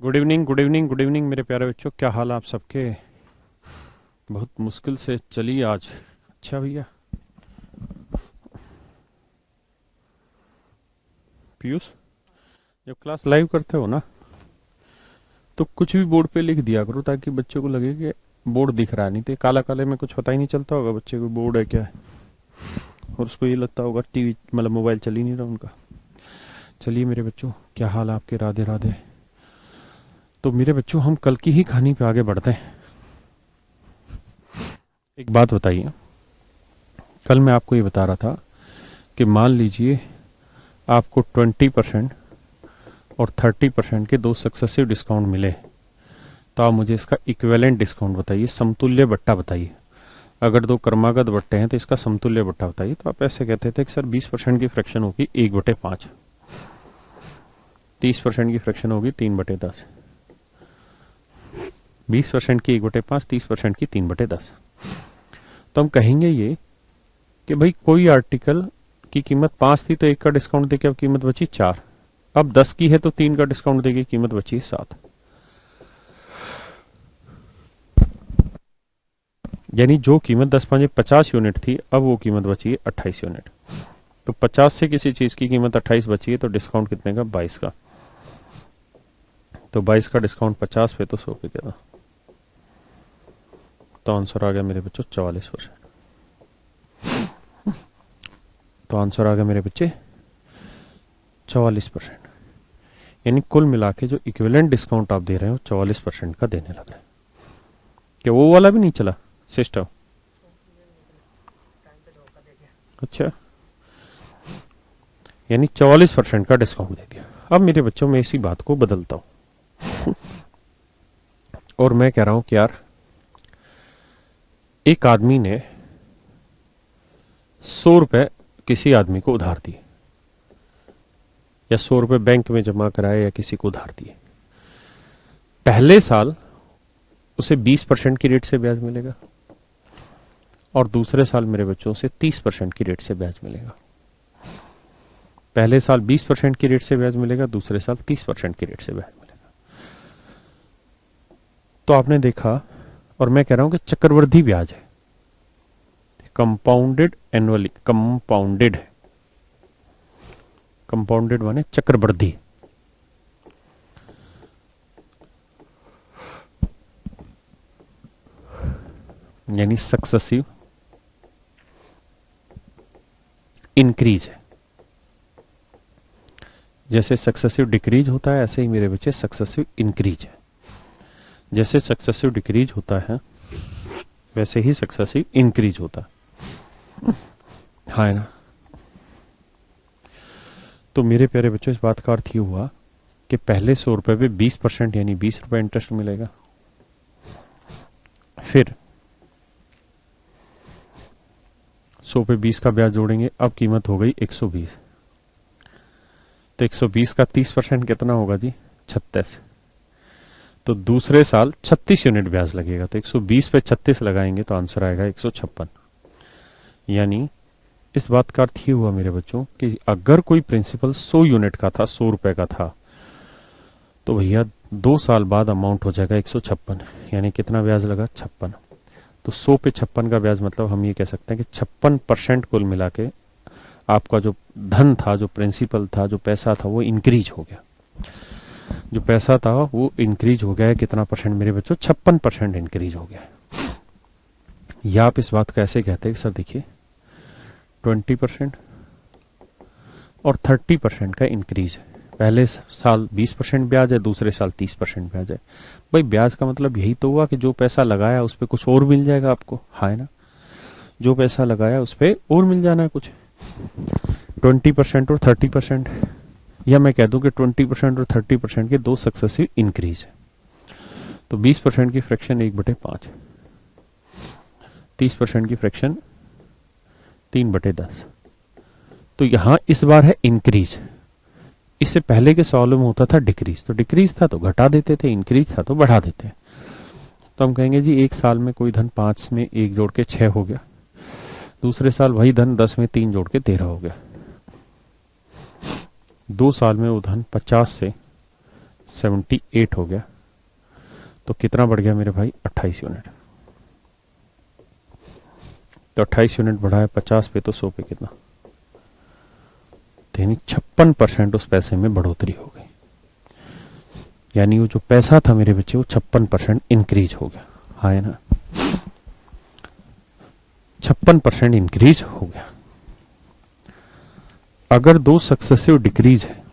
Good evening, good evening, good evening मेरे प्यारे बच्चों। क्या हाल आप सबके? बहुत मुश्किल से चली आज। अच्छा भैया पीयूष, जब क्लास लाइव करते हो ना तो कुछ भी बोर्ड पे लिख दिया करो ताकि बच्चों को लगे कि बोर्ड दिख रहा है। नहीं तो काला काले में कुछ पता ही नहीं चलता होगा बच्चे को बोर्ड है क्या है, और उसको ये लगता होगा टीवी मतलब मोबाइल चल ही नहीं रहा उनका। चलिए मेरे बच्चों, क्या हाल आपके? राधे राधे। तो मेरे बच्चों, हम कल की ही कहानी पे आगे बढ़ते हैं। एक बात बताइए, कल मैं आपको ये बता रहा था कि मान लीजिए आपको 20% और 30% के दो सक्सेसिव डिस्काउंट मिले, तो आप मुझे इसका इक्विवेलेंट डिस्काउंट बताइए, समतुल्य बट्टा बताइए। अगर दो क्रमागत बट्टे हैं तो इसका समतुल्य बट्टा बताइए। तो आप ऐसे कहते थे कि सर 20% की फ्रैक्शन होगी 1/5, 30% की फ्रैक्शन होगी 3/10, 20% की 1/5, 30% की 3/10। तो हम कहेंगे ये कि भाई कोई आर्टिकल की कीमत 5 थी तो 1 का डिस्काउंट देके अब कीमत बची 4। अब 10 की है तो 3 का डिस्काउंट देके कीमत बची है 7। यानी जो कीमत 10×5 50 यूनिट थी, अब वो कीमत बची है 28 यूनिट। तो 50 से किसी चीज की कीमत 28 बची है तो डिस्काउंट कितने का? 22 का। तो 22 का डिस्काउंट 50 पे तो 100 पे क्या था? तो आंसर आ गया मेरे बच्चों 44%। तो आंसर आ गया मेरे बच्चे 44%। यानी कुल मिला के जो इक्विवेलेंट डिस्काउंट आप दे रहे हो 44% का देने लग रहे हैं। क्या वो वाला भी नहीं चला सिस्टम? अच्छा, यानी 44% का डिस्काउंट दे दिया। अब मेरे बच्चों में इसी बात को बदलता हूं और मैं कह रहा हूं कि यार, एक आदमी ने 100 रुपए किसी आदमी को उधार दिए, या 100 रुपए बैंक में जमा कराए या किसी को उधार दिए। पहले साल उसे 20% की रेट से ब्याज मिलेगा और दूसरे साल मेरे बच्चों से 30% की रेट से ब्याज मिलेगा। पहले साल 20% की रेट से ब्याज मिलेगा, दूसरे साल 30% की रेट से ब्याज मिलेगा। तो आपने देखा, और मैं कह रहा हूं कि चक्रवृद्धि ब्याज है, कंपाउंडेड एनुअली, कंपाउंडेड है। कंपाउंडेड माने चक्रवृद्धि। यानी सक्सेसिव इंक्रीज है। जैसे सक्सेसिव डिक्रीज होता है ऐसे ही मेरे बच्चे सक्सेसिव इंक्रीज है। जैसे सक्सेसिव डिक्रीज होता है वैसे ही सक्सेसिव इंक्रीज होता है। हाँ है ना? तो मेरे प्यारे बच्चों, इस बात का अर्थ ये हुआ कि पहले 100 रुपए पे 20% यानी 20 रुपए इंटरेस्ट मिलेगा। फिर 100 पे 20 का ब्याज जोड़ेंगे, अब कीमत हो गई 120। तो 120 का 30% कितना होगा जी? 36। तो दूसरे साल 36 यूनिट ब्याज लगेगा। तो 120 पे 36 लगाएंगे तो आंसर आएगा 156। यानी इस बात का अर्थ ये हुआ मेरे बच्चों कि अगर कोई प्रिंसिपल 100 यूनिट का था, 100 रुपए का था, तो भैया 2 साल बाद अमाउंट हो जाएगा 156। यानी कितना ब्याज लगा? 56। तो 100 पे 56 का ब्याज, मतलब हम ये कह सकते हैं कि 56% कुल मिला के आपका जो धन था, जो प्रिंसिपल था, जो पैसा था, वो इंक्रीज हो गया। जो पैसा था वो इंक्रीज हो गया है। कितना परसेंट मेरे बच्चों? 56% इंक्रीज हो गया है। या आप इस बात को ऐसे कहते हैं कि सर देखिए, 20% और 30% का इंक्रीज है। पहले साल 20% ब्याज है, दूसरे साल 30% ब्याज है। भाई ब्याज का मतलब यही तो हुआ कि जो पैसा लगाया उस पर कुछ और मिल जाएगा आपको। हाँ है ना? जो पैसा लगाया उस पर और मिल जाना है कुछ। 20% और 30%, या मैं कह दूं कि 20% और 30% के दो सक्सेसिव इंक्रीज है। तो 20% की फ्रैक्शन 1/5, 30% की फ्रैक्शन 3/10। तो यहां इस बार है इंक्रीज। इससे पहले के सवालों में होता था डिक्रीज। तो डिक्रीज था तो घटा देते थे, इंक्रीज था तो बढ़ा देते। तो हम कहेंगे जी एक साल में कोई धन 5 में 1 जोड़ के 6 हो गया, दूसरे साल वही धन 10 में 3 जोड़ के 13 हो गया। 2 साल में वो धन 50 से 78 हो गया। तो कितना बढ़ गया मेरे भाई? 28 यूनिट। तो 28 यूनिट बढ़ा है 50 पे, तो 100 पे कितना? यानी 56% उस पैसे में बढ़ोतरी हो गई। यानी वो जो पैसा था मेरे बच्चे, वो 56% इंक्रीज हो गया। हाँ है ना? 56% इंक्रीज हो गया। अगर दो सक्सेसिव डिक्रीज है,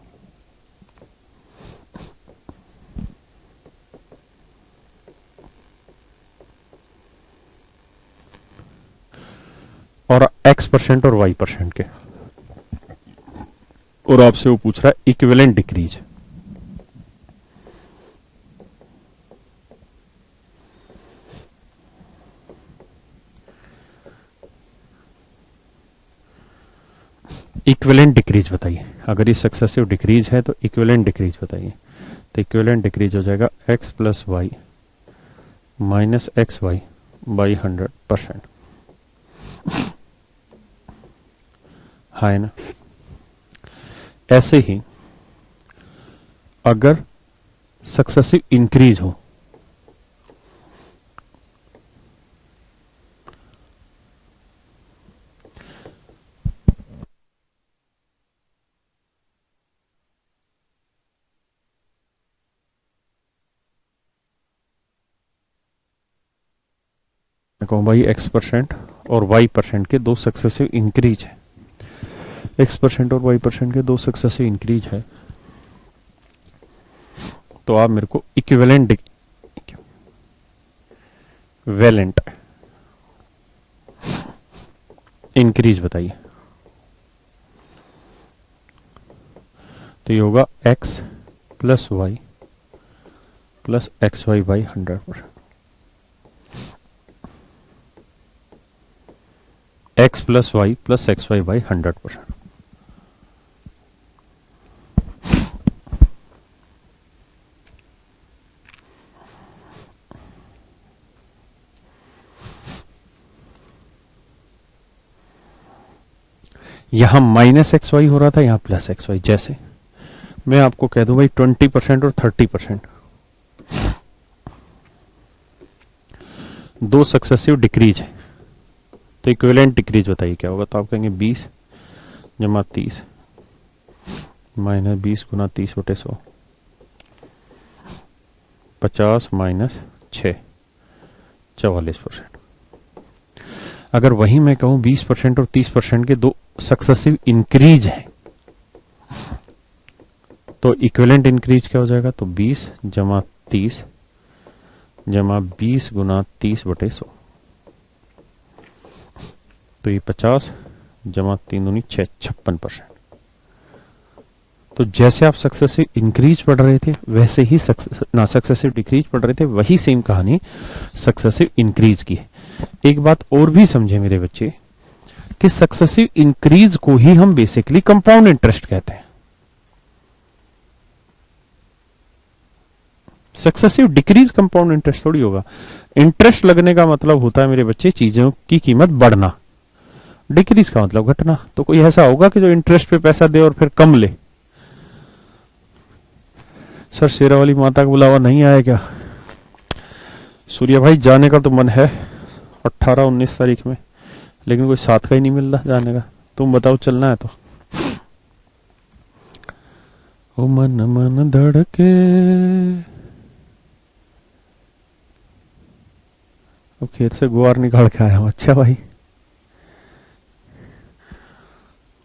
और X% और Y% के, और आपसे वो पूछ रहा है इक्विवेलेंट डिक्रीज, इक्विवेलेंट डिक्रीज बताइए। अगर ये सक्सेसिव डिक्रीज है तो इक्विवेलेंट डिक्रीज बताइए। तो इक्विवेलेंट डिक्रीज हो जाएगा X plus Y minus X Y by 100%। हाँ है ना? ऐसे ही अगर सक्सेसिव इंक्रीज हो, मैं कहूं भाई X% और Y% के दो सक्सेसिव इंक्रीज है, X% और Y% के दो सक्सेसिव इंक्रीज है, तो आप मेरे को इक्विवेलेंट इंक्रीज बताइए। तो ये होगा X plus Y plus X Y by 100%। X plus Y plus X Y by 100%। यहां माइनस एक्स वाई हो रहा था, यहां प्लस एक्स वाई। जैसे मैं आपको कह दूं भाई 20% और 30%, दो सक्सेसिव डिक्रीज है, तो इक्विवेलेंट डिक्रीज बताइए क्या होगा? तो आप कहेंगे 20 जमा 30 माइनस 20 गुना 30 बटे 100, 50 माइनस 6 44%। अगर वही मैं कहूं 20% और 30% के दो सक्सेसिव इंक्रीज है, तो इक्विवेलेंट इंक्रीज क्या हो जाएगा? तो 20 जमा 30 जमा 20 गुना 30 बटे 100, तो ये 50 जमा 3 दूनी 6 56%। तो जैसे आप सक्सेसिव इंक्रीज पढ़ रहे थे, वैसे ही सक्सेसिव डिक्रीज पढ़ रहे थे, वही सेम कहानी सक्सेसिव इंक्रीज की है। एक बात और भी समझे मेरे बच्चे, कि सक्सेसिव इंक्रीज को ही हम बेसिकली कंपाउंड इंटरेस्ट कहते हैं। सक्सेसिव डिक्रीज कंपाउंड इंटरेस्ट थोड़ी होगा। इंटरेस्ट लगने का मतलब होता है मेरे बच्चे चीजों की कीमत बढ़ना, डिक्रीज का मतलब घटना। तो कोई ऐसा होगा कि जो इंटरेस्ट पे पैसा दे और फिर कम ले? सर शेरा वाली माता का बुलावा नहीं आया क्या? सूर्या भाई जाने का तो मन है 18-19 तारीख में, लेकिन कोई साथ का ही नहीं मिल रहा जाने का। तुम बताओ चलना है तो? ओ मन मन धड़के, अब खेत से गुआर निकाल के आया हूं। अच्छा भाई,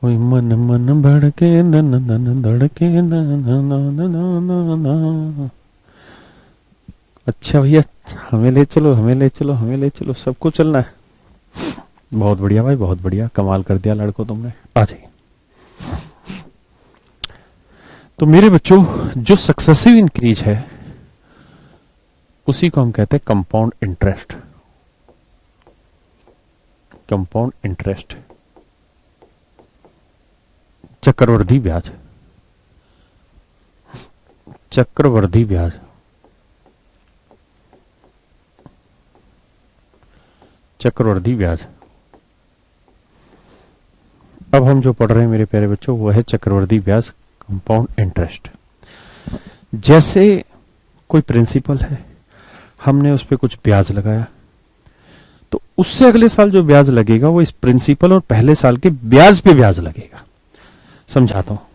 ओए मन मन भड़के नन नन धड़के न। अच्छा भैया, हमें ले चलो, हमें ले चलो, हमें ले चलो, सबको चलना है। बहुत बढ़िया भाई, बहुत बढ़िया, कमाल कर दिया लड़को तुमने। आ जाइए। तो मेरे बच्चों, जो सक्सेसिव इंक्रीज है उसी को हम कहते हैं कंपाउंड इंटरेस्ट। कंपाउंड इंटरेस्ट, चक्रवृद्धि ब्याज, चक्रवृद्धि ब्याज, चक्रवृद्धि ब्याज। अब हम जो पढ़ रहे हैं मेरे प्यारे बच्चों, वो है चक्रवृद्धि ब्याज, कंपाउंड इंटरेस्ट। जैसे कोई प्रिंसिपल है, हमने उस पर कुछ ब्याज लगाया, तो उससे अगले साल जो ब्याज लगेगा वो इस प्रिंसिपल और पहले साल के ब्याज पे ब्याज लगेगा। समझाता हूं।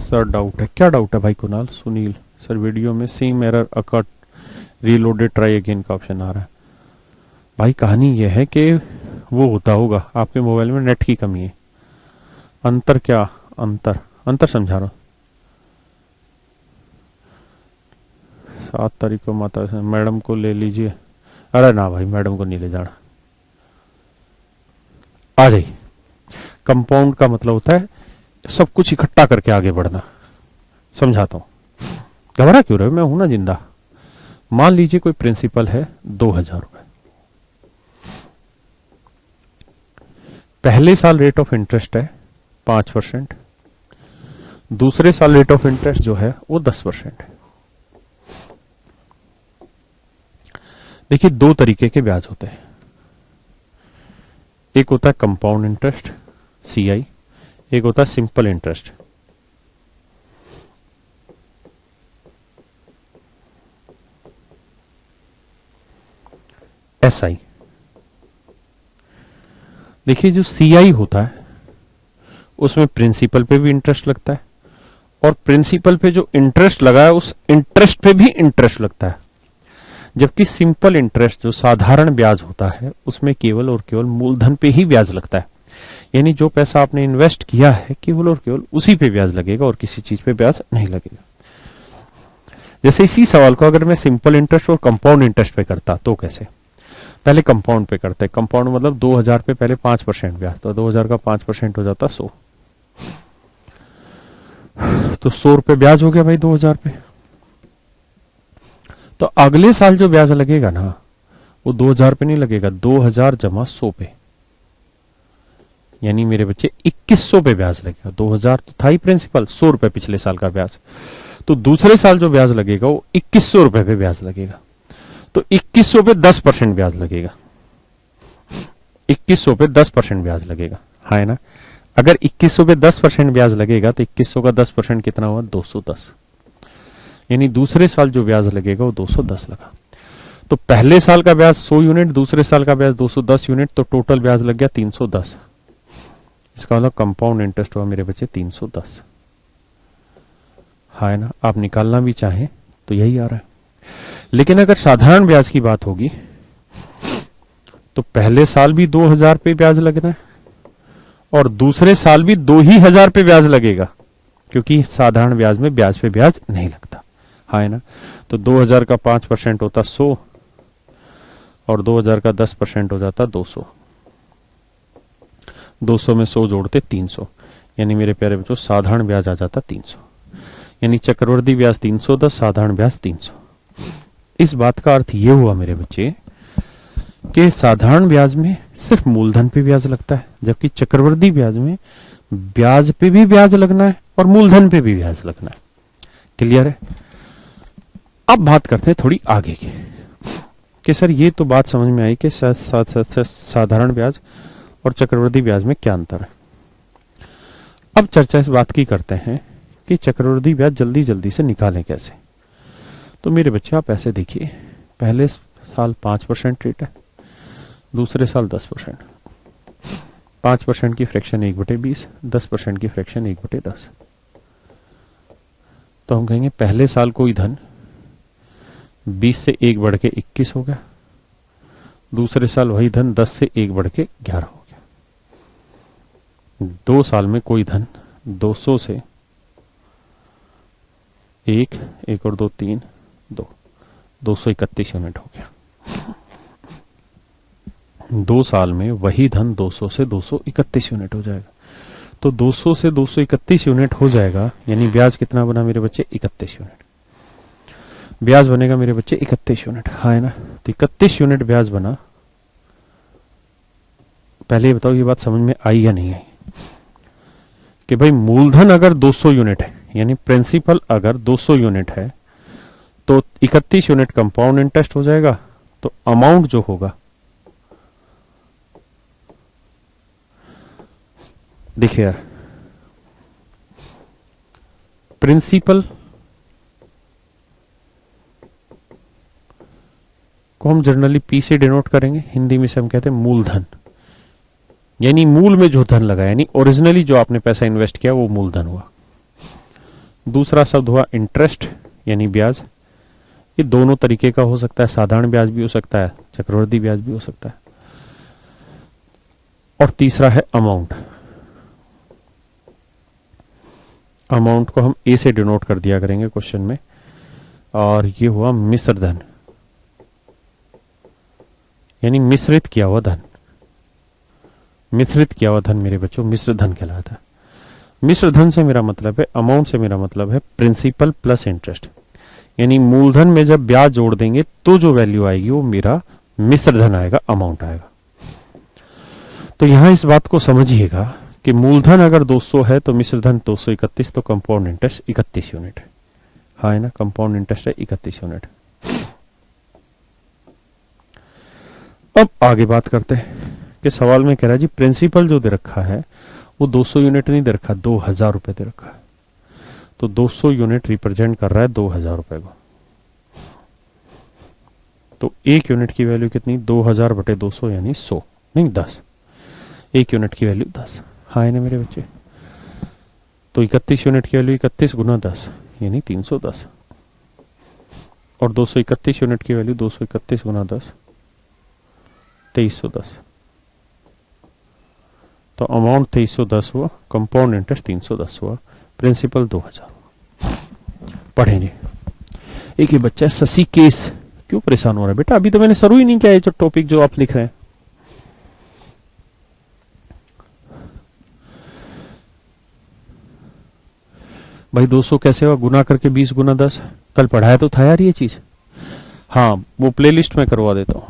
सर डाउट है, क्या डाउट है भाई? कुणाल, सुनील सर, वीडियो में same error occurred, reloaded try again का ऑप्शन आ रहा है। भाई कहानी यह है कि वो होता होगा आपके मोबाइल में नेट की कमी है। अंतर क्या? अंतर अंतर समझा रहा हूं। 7 तारीख को माता से मैडम को ले लीजिए। अरे ना भाई, मैडम को नहीं ले जाना, आ जाइए। कंपाउंड का मतलब होता है सब कुछ इकट्ठा करके आगे बढ़ना। समझाता हूं, घबरा क्यों रहे हो, मैं हूं ना जिंदा। मान लीजिए कोई प्रिंसिपल है 2000 रुपए, पहले साल रेट ऑफ इंटरेस्ट है 5%, दूसरे साल रेट ऑफ इंटरेस्ट जो है वो 10% है। देखिए, दो तरीके के ब्याज होते हैं। एक होता है कंपाउंड इंटरेस्ट CI, एक होता है सिंपल इंटरेस्ट SI। देखिए, जो CI होता है उसमें प्रिंसिपल पे भी इंटरेस्ट लगता है, और प्रिंसिपल पे जो इंटरेस्ट लगा है उस इंटरेस्ट पे भी इंटरेस्ट लगता है। जबकि सिंपल इंटरेस्ट जो साधारण ब्याज होता है उसमें केवल और केवल मूलधन पे ही ब्याज लगता है। यानी जो पैसा आपने इन्वेस्ट किया है केवल और केवल उसी पे ब्याज लगेगा और किसी चीज पे ब्याज नहीं लगेगा। जैसे इसी सवाल को अगर मैं सिंपल इंटरेस्ट और कंपाउंड इंटरेस्ट पे करता तो कैसे? पहले कंपाउंड पे करते हैं। कंपाउंड मतलब 2000 पे पहले 5% ब्याज, तो 2000 का 5% हो जाता 100, तो 100 रुपए ब्याज हो गया भाई 2000 पे। तो अगले साल जो ब्याज लगेगा ना वो 2000 पे नहीं लगेगा, 2000 जमा 100 पे, यानी मेरे बच्चे 2100 पे ब्याज लगेगा। 2000 तो था ही प्रिंसिपल, 100 रुपए पिछले साल का ब्याज, तो दूसरे साल जो ब्याज लगेगा वो 2100 रुपए पे ब्याज लगेगा। तो 2100 पे 10% ब्याज लगेगा, 2100 पे 10% ब्याज लगेगा, हाँ है ना। अगर 2100 पे 10% ब्याज लगेगा तो 2100 का 10% कितना हुआ? 210। यानी दूसरे साल जो ब्याज लगेगा वो 210 लगा। तो पहले साल का ब्याज 100 यूनिट, दूसरे साल का ब्याज 210 यूनिट, तो टोटल ब्याज लग गया 310। इसका मतलब कंपाउंड इंटरेस्ट हुआ मेरे बच्चे 310, हाँ है ना। आप निकालना भी चाहें तो यही आ रहा है। लेकिन अगर साधारण ब्याज की बात होगी तो पहले साल भी 2000 पे ब्याज लगना है और दूसरे साल भी 2000 पे ब्याज लगेगा, क्योंकि साधारण ब्याज में ब्याज पे ब्याज नहीं लगता, हाँ है ना। तो 2000 का 5% होता 100 और 2000 का 10% हो जाता 200। 200 में 100 जोड़ते 300, यानी मेरे प्यारे बच्चों साधारण ब्याज आ जाता 300। यानी चक्रवृद्धि ब्याज 310, साधारण ब्याज 300। इस बात का अर्थ ये हुआ मेरे बच्चे कि साधारण ब्याज में सिर्फ मूलधन पे ब्याज लगता है, जबकि चक्रवृद्धि ब्याज में ब्याज पे भी ब्याज लगना है और मूलधन पे भी ब्याज लगना है। क्लियर है? अब बात करते हैं थोड़ी आगे की कि सर ये तो बात समझ में आई कि साधारण ब्याज और चक्रवृद्धि ब्याज में क्या अंतर है। अब चर्चा इस बात की करते हैं कि चक्रवृद्धि ब्याज जल्दी जल्दी से निकालें कैसे। तो मेरे बच्चे आप ऐसे देखिए, पहले साल 5% रेट है, दूसरे साल 10%। 5% की फ्रैक्शन 1/20, 10% की फ्रैक्शन 1/10। तो हम कहेंगे पहले साल कोई धन 20 से 1 बढ़ के 21 हो गया, दूसरे साल वही धन 10 से 1 बढ़ के 11 हो गया। 2 साल में कोई धन 200 से 1, 1 और 2 3, 2, 231 यूनिट हो गया। 2 साल में वही धन 200 से 231 यूनिट हो जाएगा। तो 200 से 231 यूनिट हो जाएगा, यानी ब्याज कितना बना मेरे बच्चे? 31 यूनिट। ब्याज बनेगा मेरे बच्चे 31 यूनिट, हाँ है ना। तो 31 यूनिट ब्याज बना। पहले ये बताओ ये बात समझ में आई या नहीं आई कि भाई मूलधन अगर 200 यूनिट है, यानी प्रिंसिपल अगर 200 यूनिट है, तो 31 यूनिट कंपाउंड इंटरेस्ट हो जाएगा। तो अमाउंट जो होगा, देखिए यार, प्रिंसिपल को हम जनरली पी से डिनोट करेंगे, हिंदी में से हम कहते हैं मूलधन, यानी मूल में जो धन लगा, यानी ओरिजिनली जो आपने पैसा इन्वेस्ट किया वो मूलधन हुआ। दूसरा शब्द हुआ इंटरेस्ट यानी ब्याज। ये दोनों तरीके का हो सकता है, साधारण ब्याज भी हो सकता है, चक्रवृद्धि ब्याज भी हो सकता है। और तीसरा है अमाउंट। अमाउंट को हम ए से डिनोट कर दिया करेंगे क्वेश्चन में, और ये हुआ मिश्र धन यानी मिश्रित किया हुआ धन। मिश्रित किया हुआ धन मेरे बच्चों मिश्र धन कहलाता है। मिश्र धन से मेरा मतलब है, अमाउंट से मेरा मतलब है प्रिंसिपल प्लस इंटरेस्ट, यानी मूलधन में जब ब्याज जोड़ देंगे तो जो वैल्यू आएगी वो मेरा मिश्र धन आएगा, अमाउंट आएगा। तो यहां इस बात को समझिएगा कि मूलधन अगर 200 है तो मिश्र धन 231, तो कंपाउंड इंटरेस्ट 31 यूनिट है। हाँ है ना, कंपाउंड इंटरेस्ट है 31 यूनिट। अब आगे बात करते हैं कि सवाल में कह रहा है जी प्रिंसिपल जो दे रखा है वो 200 यूनिट नहीं दे रखा, 2000 रुपए दे रखा है। तो 200 यूनिट रिप्रेजेंट कर रहा है 2000 रुपए को। तो एक यूनिट की वैल्यू कितनी, 2000 बटे 200 यानी 100 नहीं 10। एक यूनिट की वैल्यू 10। हाँ है ना मेरे बच्चे। तो 31 यूनिट की वैल्यू 31 गुना 10 यानी 310, और 231 यूनिट की वैल्यू 231 गुना 10 2310। तो अमाउंट 2310 हुआ, कंपाउंड इंटरेस्ट 310 हुआ, प्रिंसिपल 2000। पढ़ेंगे। एक ही बच्चा शशि केस, क्यों परेशान हो रहा है बेटा, अभी तो मैंने शुरू ही नहीं किया है जो टॉपिक जो आप लिख रहे हैं। भाई 200 कैसे हुआ, गुना करके 20 गुना 10, कल पढ़ाया तो था यार ये चीज। हाँ वो प्लेलिस्ट में करवा देता हूं।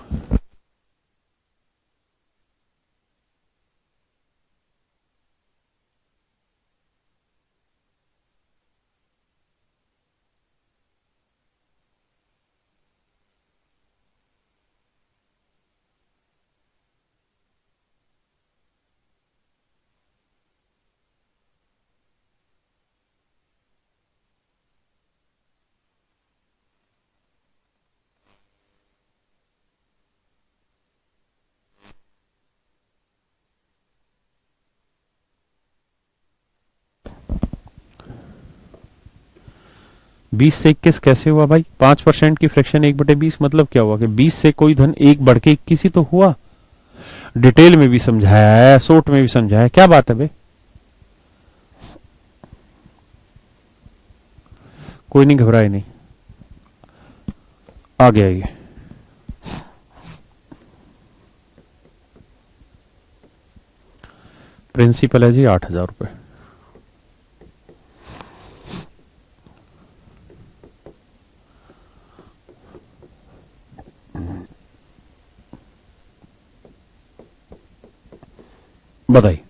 बीस से 21 कैसे हुआ भाई, 5% की फ्रैक्शन 1/20 मतलब क्या हुआ कि 20 से कोई धन 1 बढ़ के 21 ही तो हुआ। डिटेल में भी समझाया है, शॉर्ट में भी समझाया है, क्या बात है भाई। कोई नहीं, घबराए नहीं, आगे आइए। प्रिंसिपल है जी 8000 रुपए। बताइए।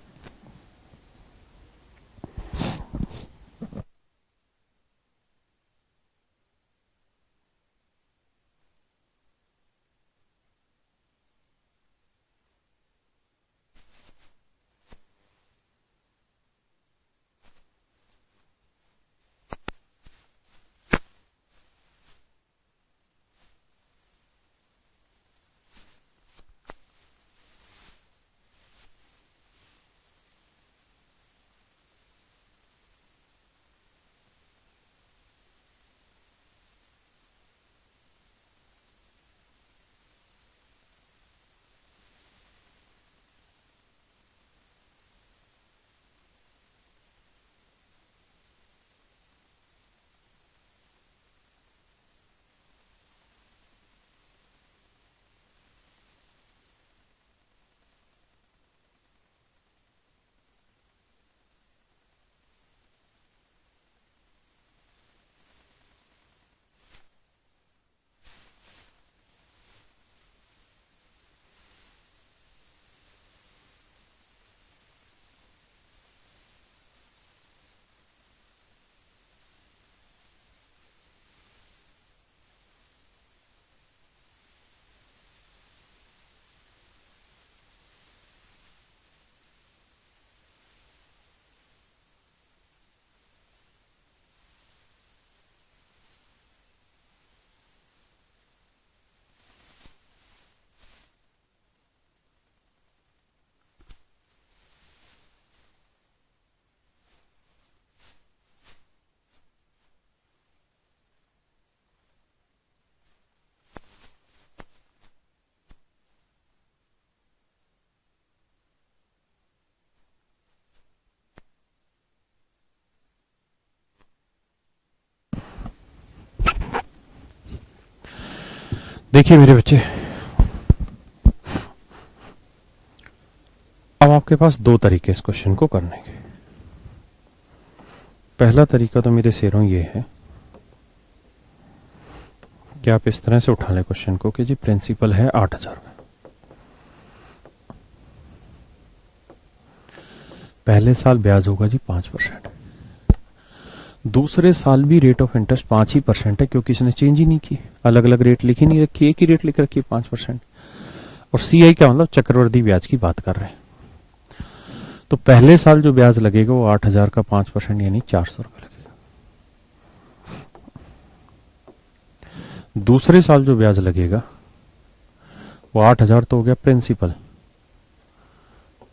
देखिए मेरे बच्चे, अब आपके पास दो तरीके इस क्वेश्चन को करने के। पहला तरीका तो मेरे शेरों ये है कि आप इस तरह से उठा लें क्वेश्चन को कि जी प्रिंसिपल है 8,000 का, पहले साल ब्याज होगा जी 5%, दूसरे साल भी रेट ऑफ इंटरेस्ट 5% है क्योंकि इसने चेंज ही नहीं की, अलग अलग रेट लिखी नहीं रखी, एक ही रेट लिख रखी है 5%। और सीआई का मतलब चक्रवृद्धि ब्याज की बात कर रहे हैं। तो पहले साल जो ब्याज लगेगा वो 8,000 का 5% यानी 400 रुपए लगेगा। दूसरे साल जो ब्याज लगेगा वो 8,000 तो हो गया प्रिंसिपल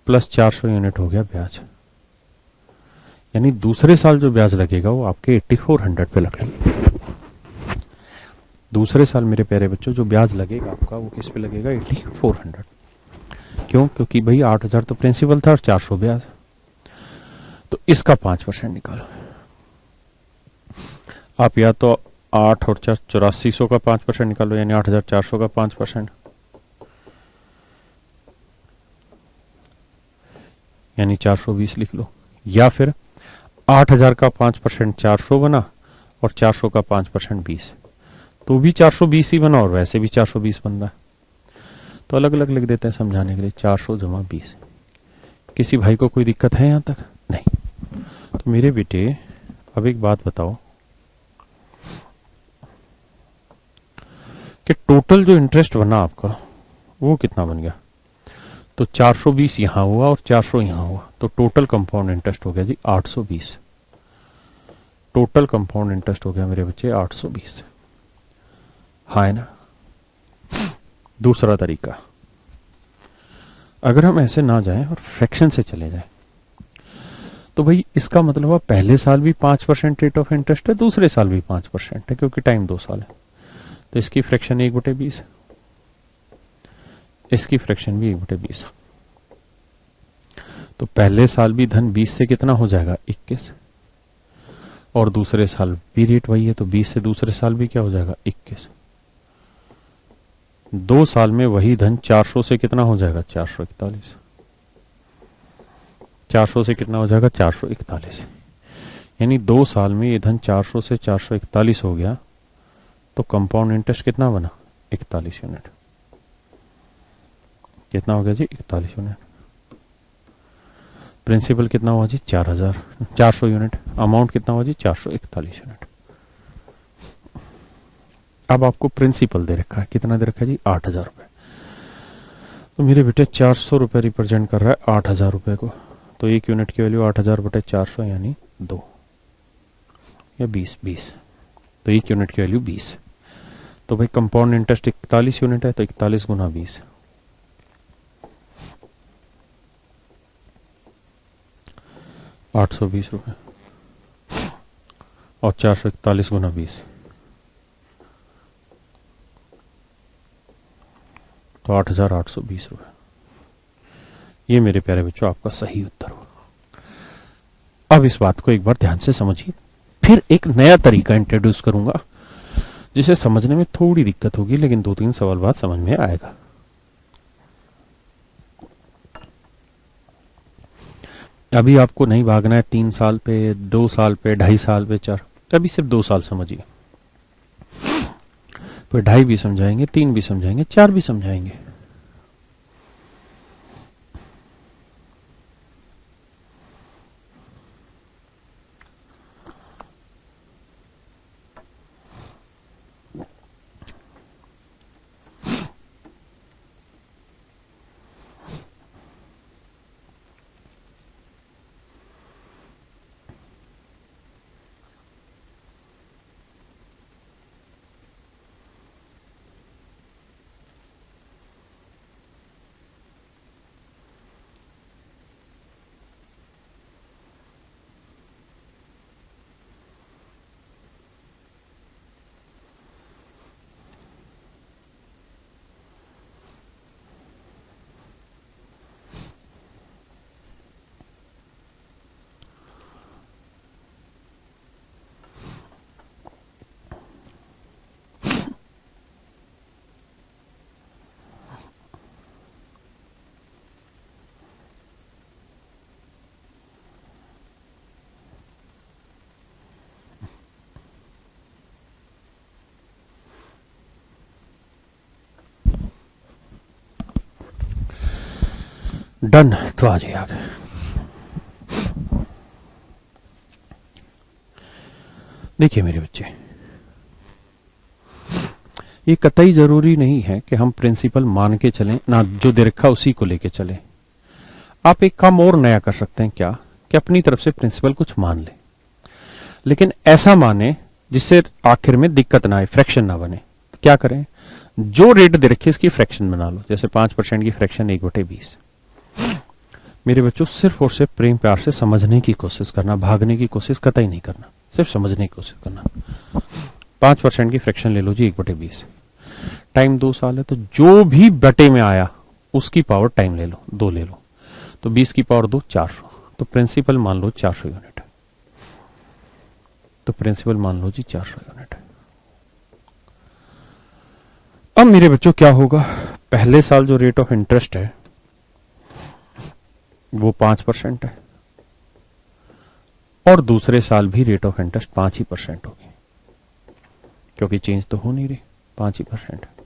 प्लस 400 यूनिट हो गया ब्याज, यानी दूसरे साल जो ब्याज लगेगा वो आपके 8400 पे लगेगा। दूसरे साल मेरे प्यारे बच्चों जो ब्याज लगेगा आपका वो किस पे लगेगा? 8400। क्यों? क्योंकि भाई 8,000 तो प्रिंसिपल था और 400 ब्याज, तो इसका 5% निकालो। आप या तो 8 और 4 8400 का 5% निकालो, यानी 8,400 का 5%, यानी 420 लिख लो, या फिर 8,000 का 5% 400 बना और 400 का 5% 20, तो भी 420 ही बना और वैसे भी 420 बन रहा है। तो अलग अलग लिख देते हैं समझाने के लिए, 400 जमा 20। किसी भाई को कोई दिक्कत है यहां तक? नहीं। तो मेरे बेटे अब एक बात बताओ कि टोटल जो इंटरेस्ट बना आपका वो कितना बन गया? तो 420 यहां हुआ और 400 यहां हुआ, तो टोटल कंपाउंड इंटरेस्ट हो गया जी 820। टोटल कंपाउंड इंटरेस्ट हो गया मेरे बच्चे 820। हाँ है ना? दूसरा तरीका, अगर हम ऐसे ना जाएं और फ्रैक्शन से चले जाएं, तो भाई इसका मतलब हुआ पहले साल भी 5% रेट ऑफ इंटरेस्ट है, दूसरे साल भी 5% है क्योंकि टाइम 2 साल है, तो इसकी फ्रैक्शन 1/20, इसकी फ्रैक्शन भी 1/20। तो पहले साल भी धन 20 से कितना हो जाएगा? 21, और दूसरे साल भी रेट वही है, तो 20 से दूसरे साल भी क्या हो जाएगा? 21। 2 साल में वही धन 400 से कितना हो जाएगा? 441। 400 से कितना हो जाएगा? 441, यानी 2 साल में ये धन 400 से 441 हो गया, तो कंपाउंड इंटरेस्ट कितना बना? 41 यूनिट। कितना हो गया जी? 41 यूनिट। प्रिंसिपल कितना हुआ जी? 400 यूनिट। अमाउंट कितना हुआ जी? 441 यूनिट। अब आपको प्रिंसिपल दे रखा है, कितना दे रखा है जी? 8,000 रुपए। तो मेरे बेटे 400 रुपए रिप्रेजेंट कर रहा है 8,000 रुपए को, तो एक यूनिट की वैल्यू 8,000/400 यानी 2 या 20। तो एक यूनिट की वैल्यू 20। तो भाई कंपाउंड इंटरेस्ट 41 यूनिट है, तो 41 गुना 20, 820 रुपए, और 441 गुना 20 तो 8,820 रुपए। ये मेरे प्यारे बच्चों आपका सही उत्तर हो। अब इस बात को एक बार ध्यान से समझिए, फिर एक नया तरीका इंट्रोड्यूस करूंगा जिसे समझने में थोड़ी दिक्कत होगी, लेकिन 2-3 सवाल बाद समझ में आएगा। अभी आपको नहीं भागना है 3 साल पे, 2 साल पे, 2.5 साल पे, 4, अभी सिर्फ 2 साल समझिए, फिर 2.5 भी समझाएंगे, 3 भी समझाएंगे, 4 भी समझाएंगे। डन, तो आ जाइए आगे। देखिए मेरे बच्चे, ये कतई जरूरी नहीं है कि हम प्रिंसिपल मान के चलें, ना जो दे रखा उसी को लेके चलें। आप एक काम और नया कर सकते हैं, क्या कि अपनी तरफ से प्रिंसिपल कुछ मान ले, लेकिन ऐसा माने जिससे आखिर में दिक्कत ना आए, फ्रैक्शन ना बने। क्या करें, जो रेट दे रखी है इसकी फ्रैक्शन बना लो। जैसे 5% की फ्रैक्शन 1/20। मेरे बच्चों, सिर्फ और सिर्फ प्रेम प्यार से समझने की कोशिश करना, भागने की कोशिश कतई नहीं करना, सिर्फ समझने की कोशिश करना। 5% की फ्रैक्शन ले लो जी, 1/20। टाइम 2 साल है, तो जो भी बटे में आया उसकी पावर टाइम ले लो, 2 ले लो, तो 20 की पावर 2, 400। तो प्रिंसिपल मान लो 400 यूनिट। तो प्रिंसिपल मान लो जी 400 यूनिट। अब मेरे बच्चों क्या होगा, पहले साल जो रेट ऑफ इंटरेस्ट है वो 5% है, और दूसरे साल भी रेट ऑफ इंटरेस्ट 5% होगी, क्योंकि चेंज तो हो नहीं रही, 5% है।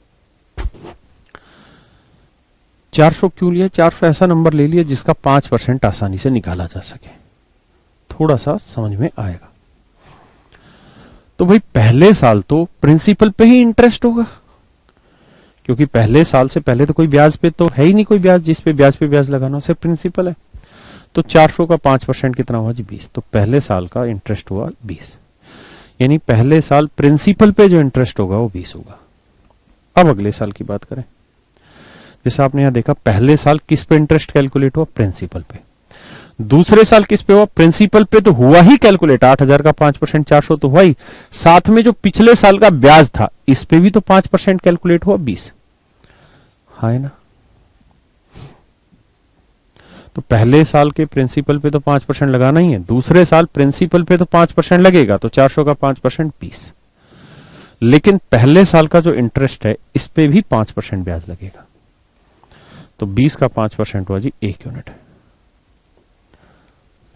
400 क्यों लिया, 400 ऐसा नंबर ले लिया जिसका 5% आसानी से निकाला जा सके, थोड़ा सा समझ में आएगा। तो भाई पहले साल तो प्रिंसिपल पे ही इंटरेस्ट होगा, क्योंकि पहले साल से पहले तो कोई ब्याज पे तो है ही नहीं, कोई ब्याज जिस पे ब्याज लगाना, सिर्फ प्रिंसिपल है। तो 400 का 5% कितना हुआ जी, 20। तो पहले साल का इंटरेस्ट हुआ 20, यानी पहले साल प्रिंसिपल पे जो इंटरेस्ट होगा वो 20 होगा। अब अगले साल की बात करें, जैसे आपने यहां देखा, पहले साल किस पे इंटरेस्ट कैलकुलेट हुआ, प्रिंसिपल पे। दूसरे साल किस पे हुआ, प्रिंसिपल पे तो हुआ ही कैलकुलेट, 8,000 का 5% 400 तो हुआ ही, साथ में जो पिछले साल का ब्याज था इस पे भी तो 5% कैलकुलेट हुआ, 20। है ना। तो पहले साल के प्रिंसिपल पे तो 5% लगाना ही है, दूसरे साल प्रिंसिपल पे तो 5% लगेगा, तो 400 का 5% 20। लेकिन पहले साल का जो इंटरेस्ट है इस पे भी 5% ब्याज लगेगा, तो 20 का 5% हुआ जी 1 यूनिट।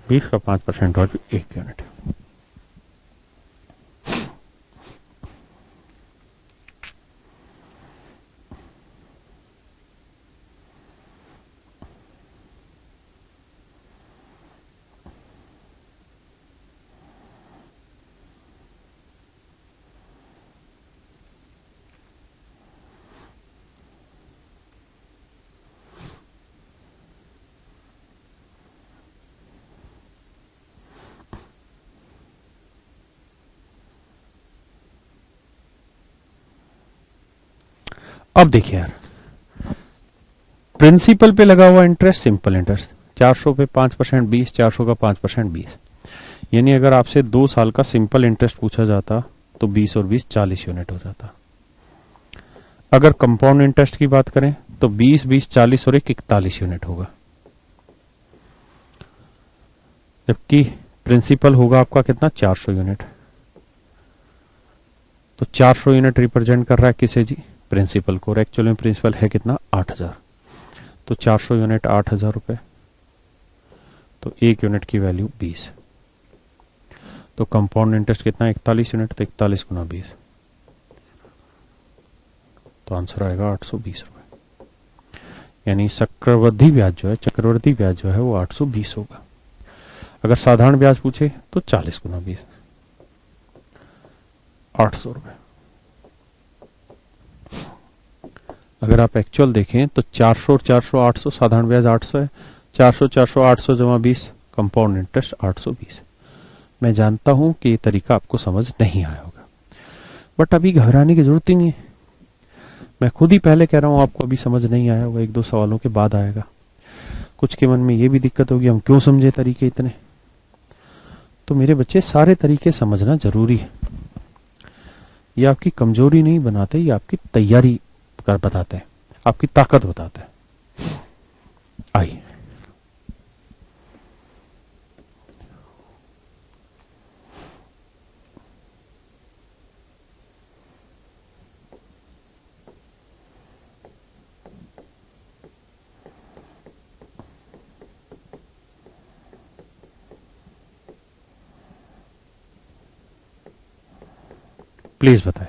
20 का 5% हुआ जी 1 यूनिट। अब देखिए यार, प्रिंसिपल पे लगा हुआ इंटरेस्ट सिंपल इंटरेस्ट, 400 पे 5% 20, 400 का 5% 20, यानी अगर आपसे 2 साल का सिंपल इंटरेस्ट पूछा जाता तो 20 और 20 40 यूनिट हो जाता। अगर कंपाउंड इंटरेस्ट की बात करें तो 20 20 40 और 41 यूनिट होगा, जबकि प्रिंसिपल होगा आपका कितना, 400 यूनिट। तो 400 यूनिट रिप्रेजेंट कर रहा है किसे जी, प्रिंसिपल को, और एक्चुअल में प्रिंसिपल है कितना, 8,000। तो 400 यूनिट 8,000 रुपए, तो 1 यूनिट की वैल्यू 20। तो कंपाउंड इंटरेस्ट कितना, 41 यूनिट, तो 41 गुना 20, तो आंसर आएगा 820 रुपए। यानी चक्रवृद्धि ब्याज जो है वो 820 होगा। अगर साधारण ब्याज पूछे तो 40 गुना 20, 800 रुपए। अगर आप एक्चुअल देखें तो 400 और 400 800, साधारण ब्याज 800 है, 400 400 800 जमा 20, कंपाउंड इंटरेस्ट 820। मैं जानता हूं कि ये तरीका आपको समझ नहीं आया होगा, बट अभी घबराने की जरूरत ही नहीं है। मैं खुद ही पहले कह रहा हूं आपको अभी समझ नहीं आया होगा, 1-2 सवालों के बाद आएगा। कुछ के मन में ये भी दिक्कत होगी, हम क्यों समझे तरीके इतने। तो मेरे बच्चे, सारे तरीके समझना जरूरी है। ये आपकी कमजोरी नहीं बनाते, ये आपकी तैयारी कर बताते हैं, आपकी ताकत बताते हैं। आइए, प्लीज बताएं।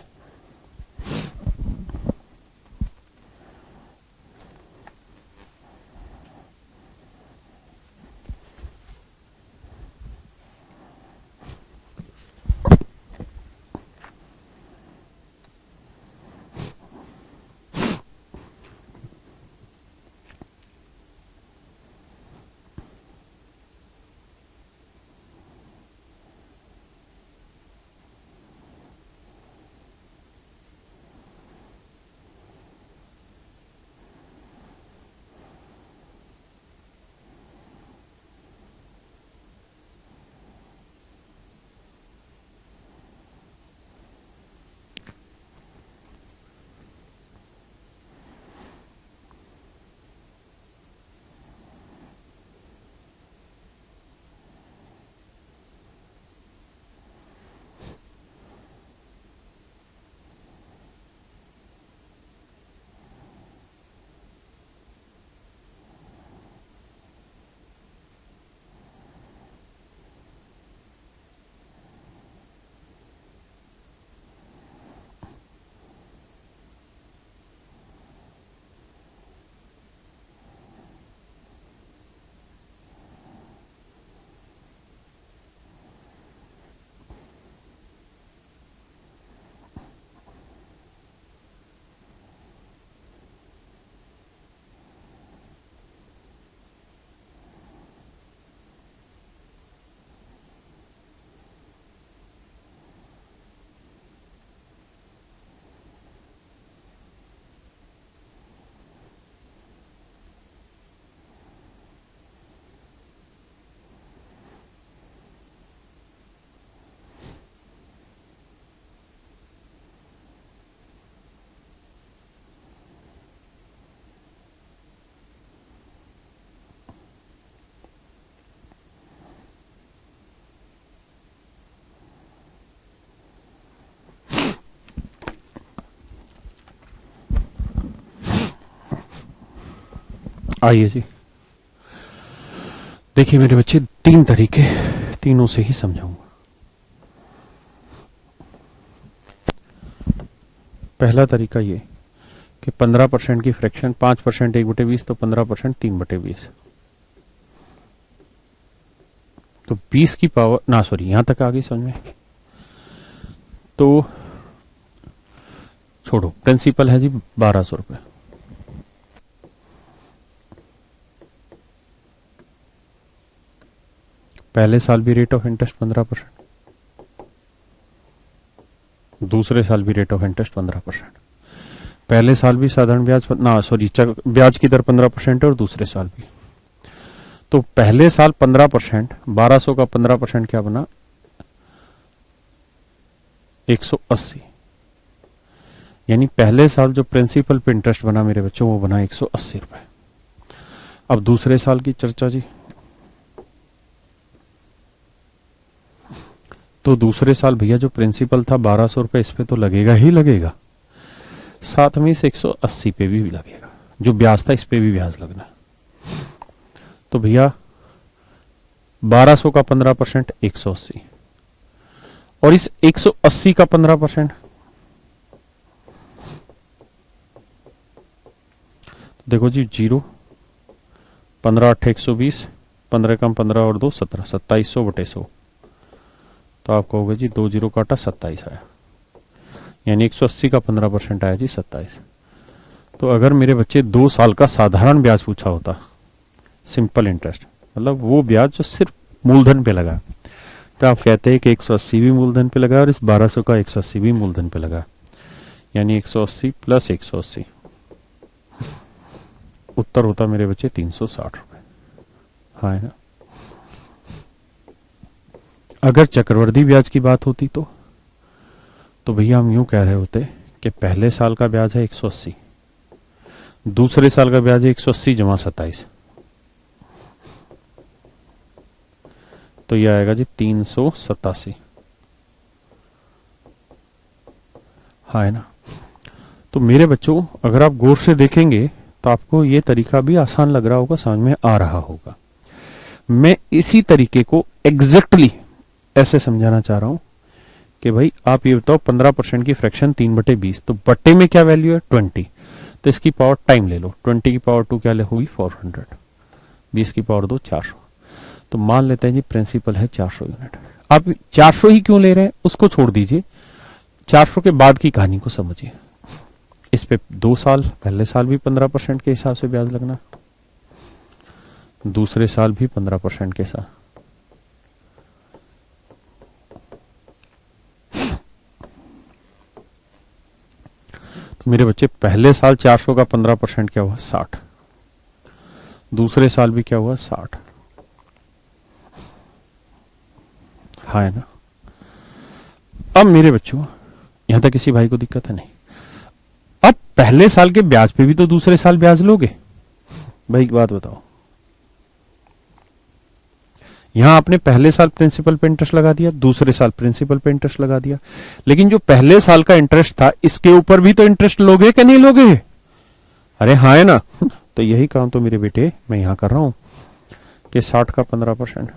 आइए जी, देखिए मेरे बच्चे, तीन तरीके, तीनों से ही समझाऊंगा। पहला तरीका ये कि 15% की फ्रैक्शन 5% 1/20, तो 15% 3/20, तो 20 की पावर ना, सॉरी, यहां तक आ गई समझ में। तो छोड़ो, प्रिंसिपल है जी 1200 रुपये। पहले साल भी रेट ऑफ इंटरेस्ट 15%, दूसरे साल भी रेट ऑफ इंटरेस्ट 15%। पहले साल भी साधारण ब्याज ना, सॉरी, ब्याज की दर 15% है, और दूसरे साल भी। तो पहले साल 15%, 1200 का 15% क्या बना, 180। यानी पहले साल जो प्रिंसिपल पे इंटरेस्ट बना मेरे बच्चों, वो बना 180 रुपए। अब दूसरे साल की चर्चा जी। तो दूसरे साल भैया जो प्रिंसिपल था 1200 रुपए, इस पे तो लगेगा ही लगेगा, साथ में इस 180 पे भी लगेगा, जो ब्याज था इस पे भी ब्याज लगना। तो भैया 1200 का 15% 180, और इस 180 का 15%, देखो जी, 0, 15 8 120, 15 कम 15 और 2 17, 2700/100। तो आप कहोगे जी 2 0 काटा 27 आया, यानी 180 का 15% आया जी 27। तो अगर मेरे बच्चे 2 साल का साधारण ब्याज पूछा होता, सिंपल इंटरेस्ट, मतलब वो ब्याज जो सिर्फ मूलधन पे लगा, तो आप कहते हैं कि 180 भी मूलधन पे लगा और इस 1200 का 180 भी मूलधन पे लगा, यानी 180 प्लस 180, उत्तर होता मेरे बच्चे 360 रुपए। हाँ है ना। अगर चक्रवर्ती ब्याज की बात होती तो भैया हम यूं कह रहे होते कि पहले साल का ब्याज है 180, दूसरे साल का ब्याज है 180 जमा 27, तो यह आएगा जी 387। हाँ है ना। तो मेरे बच्चों, अगर आप गौर से देखेंगे तो आपको यह तरीका भी आसान लग रहा होगा, समझ में आ रहा होगा। मैं इसी तरीके को एग्जैक्टली ऐसे समझाना चाह रहा हूं कि भाई आप ये बताओ 15% की फ्रैक्शन 3/20, तो बट्टे में क्या वैल्यू है 20, तो इसकी पावर टाइम ले लो, 20 की पावर 2 क्या ले होगी 400, 20 की पावर 2 400। तो मान लेते हैं जी प्रिंसिपल है 400 यूनिट। आप 400 ही क्यों ले रहे हैं उसको छोड़ दीजिए, 400 के बाद की कहानी को समझिए। इस पे 2 साल, पहले साल भी 15% के हिसाब से ब्याज लगना, दूसरे साल भी 15% के साथ। तो मेरे बच्चे, पहले साल 400 का 15% क्या हुआ 60, दूसरे साल भी क्या हुआ 60। हाँ है ना। अब मेरे बच्चों, यहां तक किसी भाई को दिक्कत है? नहीं। अब पहले साल के ब्याज पे भी तो दूसरे साल ब्याज लोगे भाई, एक बात बताओ। यहां आपने पहले साल प्रिंसिपल पे इंटरेस्ट लगा दिया, दूसरे साल प्रिंसिपल पे इंटरेस्ट लगा दिया, लेकिन जो पहले साल का इंटरेस्ट था इसके ऊपर भी तो इंटरेस्ट लोगे कि नहीं लोगे? अरे हाँ है ना। तो यही काम तो मेरे बेटे मैं यहां कर रहा हूं कि 60 का 15%,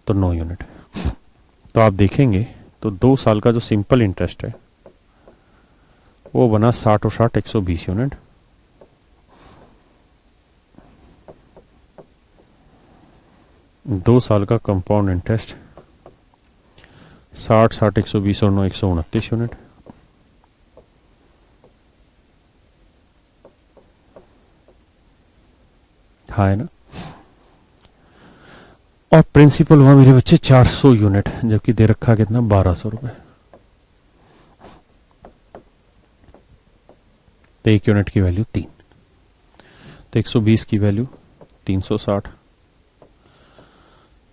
तो 9 यूनिट। तो आप देखेंगे तो 2 साल का जो सिंपल इंटरेस्ट है वो बना 60 और 60 120 यूनिट। दो साल का कंपाउंड इंटरेस्ट 60 60 120 और 9 129 यूनिट। हाँ है ना। और प्रिंसिपल हुआ मेरे बच्चे 400 यूनिट, जबकि दे रखा कितना 1200 रुपए। तो 1 यूनिट की वैल्यू 3, तो 120 की वैल्यू 360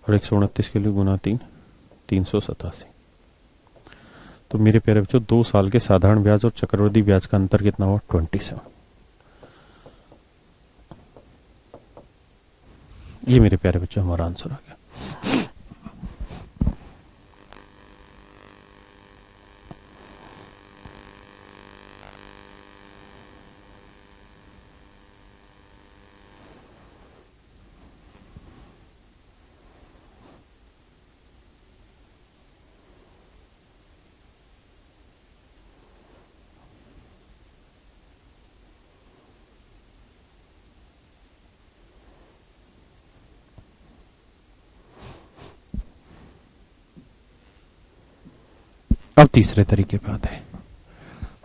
और 129 के लिए गुना 3 387। तो मेरे प्यारे बच्चों, 2 साल के साधारण ब्याज और चक्रवृद्धि ब्याज का अंतर कितना हुआ 27। ये मेरे प्यारे बच्चों हमारा आंसर आ गया। अब तीसरे तरीके पे आते हैं।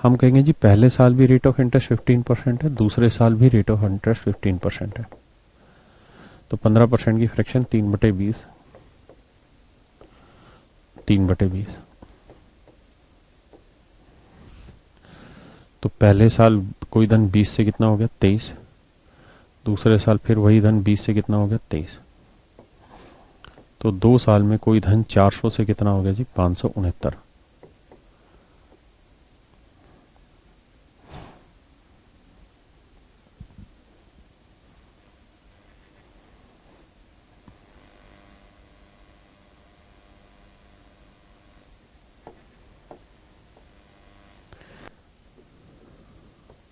हम कहेंगे जी पहले साल भी रेट ऑफ इंटरेस्ट 15% है, दूसरे साल भी रेट ऑफ इंटरेस्ट 15% है, तो 15% की फ्रैक्शन 3/20, 3/20। तो पहले साल कोई धन 20 से कितना हो गया 23, दूसरे साल फिर वही धन 20 से कितना हो गया 23, तो 2 साल में कोई धन 400 से कितना हो गया जी 569।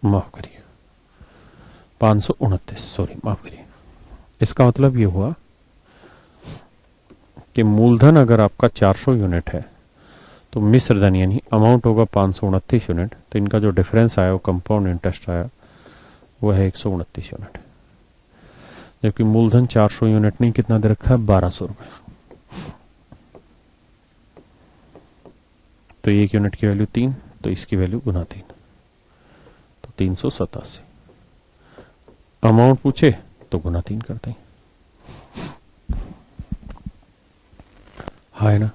माफ करिए 529, सॉरी माफ करिए। इसका मतलब ये हुआ कि मूलधन अगर आपका 400 यूनिट है तो मिश्र धन यानी अमाउंट होगा 529 यूनिट, तो इनका जो डिफरेंस आया वो कंपाउंड इंटरेस्ट आया वो है 129 यूनिट। जबकि मूलधन 400 यूनिट नहीं, कितना दे रखा है 1200 रुपये, तो एक यूनिट की वैल्यू 3, तो इसकी वैल्यू गुना 3, तो 387। अमाउंट पूछे तो गुना 3 करते हैं, हाँ है ना।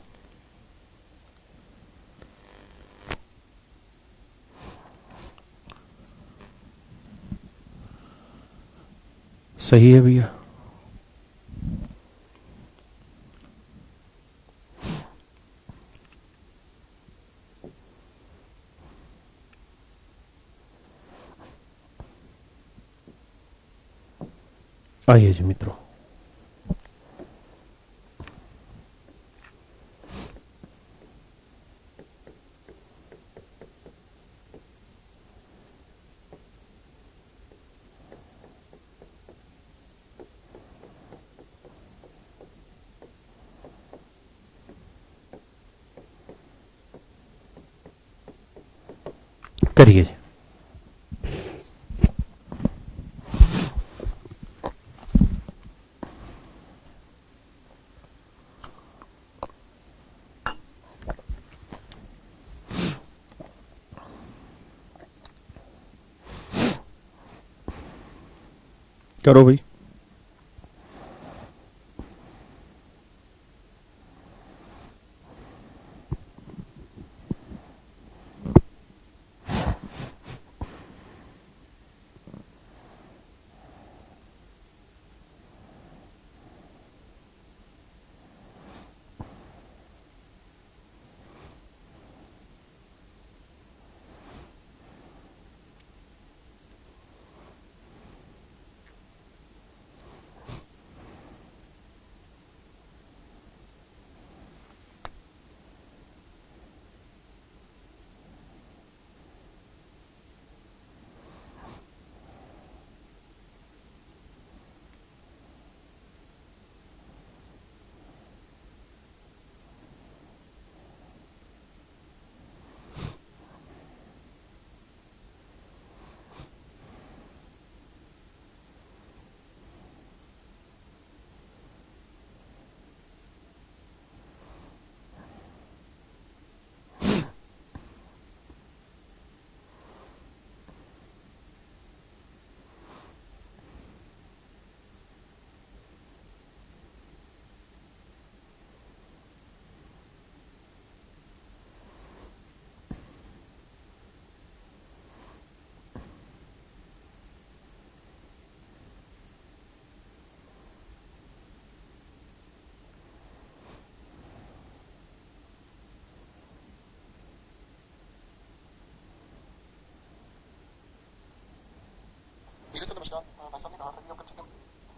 सही है भैया। आइए जी मित्रों, करिए जी। करो भाई। धीरे से नमस्कार। भाई साहब ने कहा था कि आपका चिकन,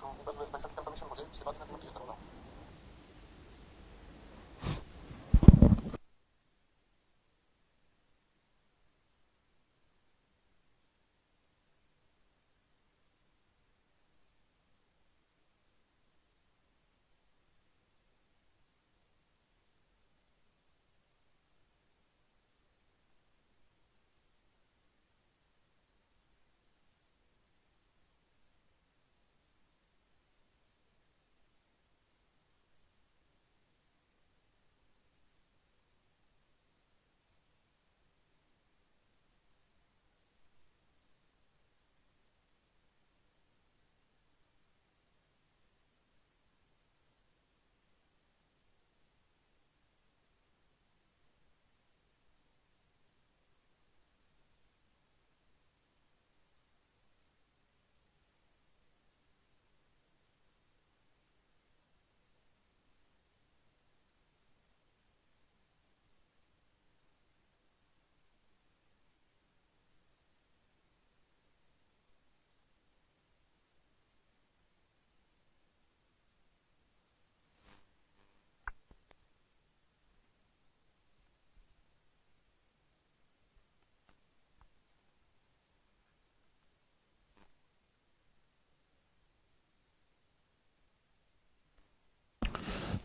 तो एक बार भाई साहब की कंफर्मेशन मुझे उसके बाद मैं क्लियर करूंगा।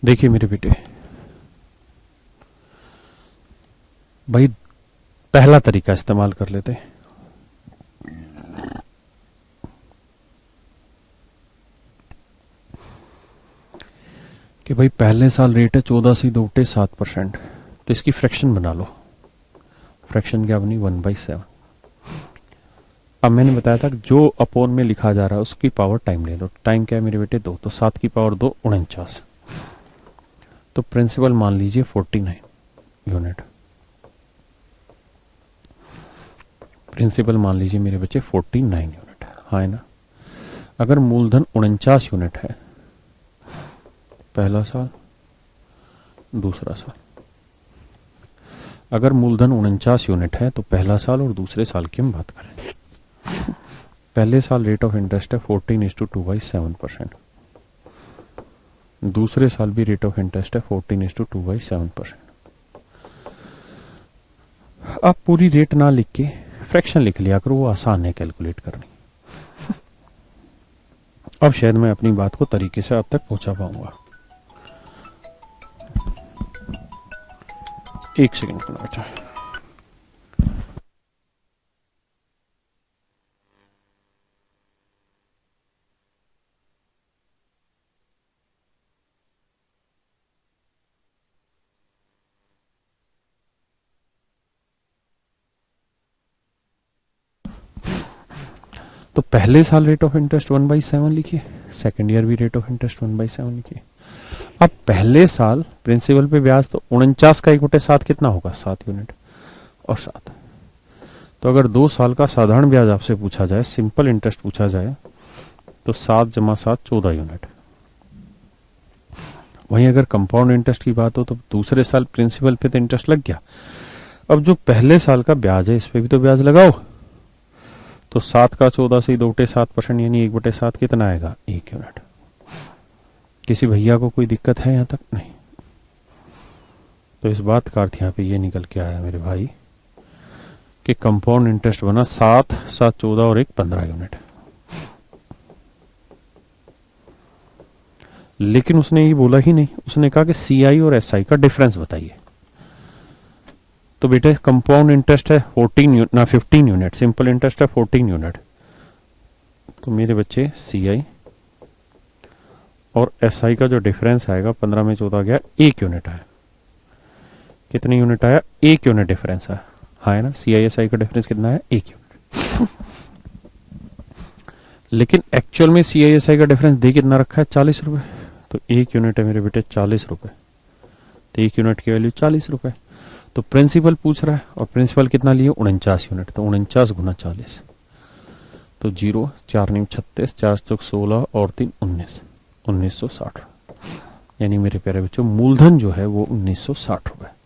देखिए मेरे बेटे, भाई पहला तरीका इस्तेमाल कर लेते हैं। कि भाई पहले साल रेट है 14.2%, तो इसकी फ्रैक्शन बना लो। फ्रैक्शन क्या बनी? 1/7। अब मैंने बताया था जो अपोन में लिखा जा रहा है उसकी पावर टाइम ले लो। टाइम क्या है मेरे बेटे? 2, तो 7 की पावर 2 49। तो प्रिंसिपल मान लीजिए 49 यूनिट। प्रिंसिपल मान लीजिए मेरे बच्चे 49 यूनिट, हाँ है ना। अगर मूलधन 49 यूनिट है पहला साल दूसरा साल, अगर मूलधन 49 यूनिट है तो पहला साल और दूसरे साल की हम बात करें। पहले साल रेट ऑफ इंटरेस्ट है 14:2/7%, दूसरे साल भी रेट ऑफ इंटरेस्ट है 14:2/7%। अब पूरी रेट ना लिख के फ्रैक्शन लिख लिया करो, वो आसान है कैलकुलेट करनी। अब शायद मैं अपनी बात को तरीके से अब तक पहुंचा पाऊंगा। एक सेकंड का बचा। तो पहले साल रेट ऑफ इंटरेस्ट 1/7 लिखिए, सेकेंड ईयर भी रेट ऑफ इंटरेस्ट 1/7 लिखिए। अब पहले साल प्रिंसिपल पे ब्याज तो 49 का 1/7 कितना होगा? 7 यूनिट और 7। तो अगर 2 साल का साधारण ब्याज आपसे पूछा जाए, सिंपल इंटरेस्ट पूछा जाए, तो 7 + 7 14 यूनिट। वहीं अगर कंपाउंड इंटरेस्ट की बात हो तो दूसरे साल प्रिंसिपल पे तो इंटरेस्ट लग गया, अब जो पहले साल का ब्याज है इस पे भी तो ब्याज लगाओ। तो 7 का 14 से 2/7% यानी 1/7 कितना आएगा? 1 यूनिट। किसी भैया को कोई दिक्कत है यहां तक? नहीं। तो इस बात का अर्थ यहां पे ये निकल के आया मेरे भाई कि कंपाउंड इंटरेस्ट बना 7, 7 14 और 1 15 यूनिट। लेकिन उसने ये बोला ही नहीं, उसने कहा कि सीआई और एसआई का डिफरेंस बताइए। तो बेटे कंपाउंड इंटरेस्ट है 15 यूनिट, सिंपल इंटरेस्ट है 14 यूनिट। तो मेरे बच्चे सीआई और एसआई का जो डिफरेंस आएगा 15 में 14 गया 1 यूनिट आया। कितने यूनिट आया? 1 यूनिट डिफरेंस है, हाँ है ना। सीआई एसआई का डिफरेंस कितना है? 1 यूनिट। लेकिन एक्चुअल में सीआई एसआई का डिफरेंस दे कितना रखा है? 40 रुपए। तो 1 यूनिट है मेरे बेटे 40 रुपए, तो 1 यूनिट की वैल्यू 40 रुपए। तो प्रिंसिपल पूछ रहा है और प्रिंसिपल कितना लिए? 49 यूनिट। तो 49 × 40, तो 0 4 9 36, 4 चौक 16 और 3 19, 1960। यानी मेरे प्यारे बच्चों मूलधन जो है वो 1960 रुपए।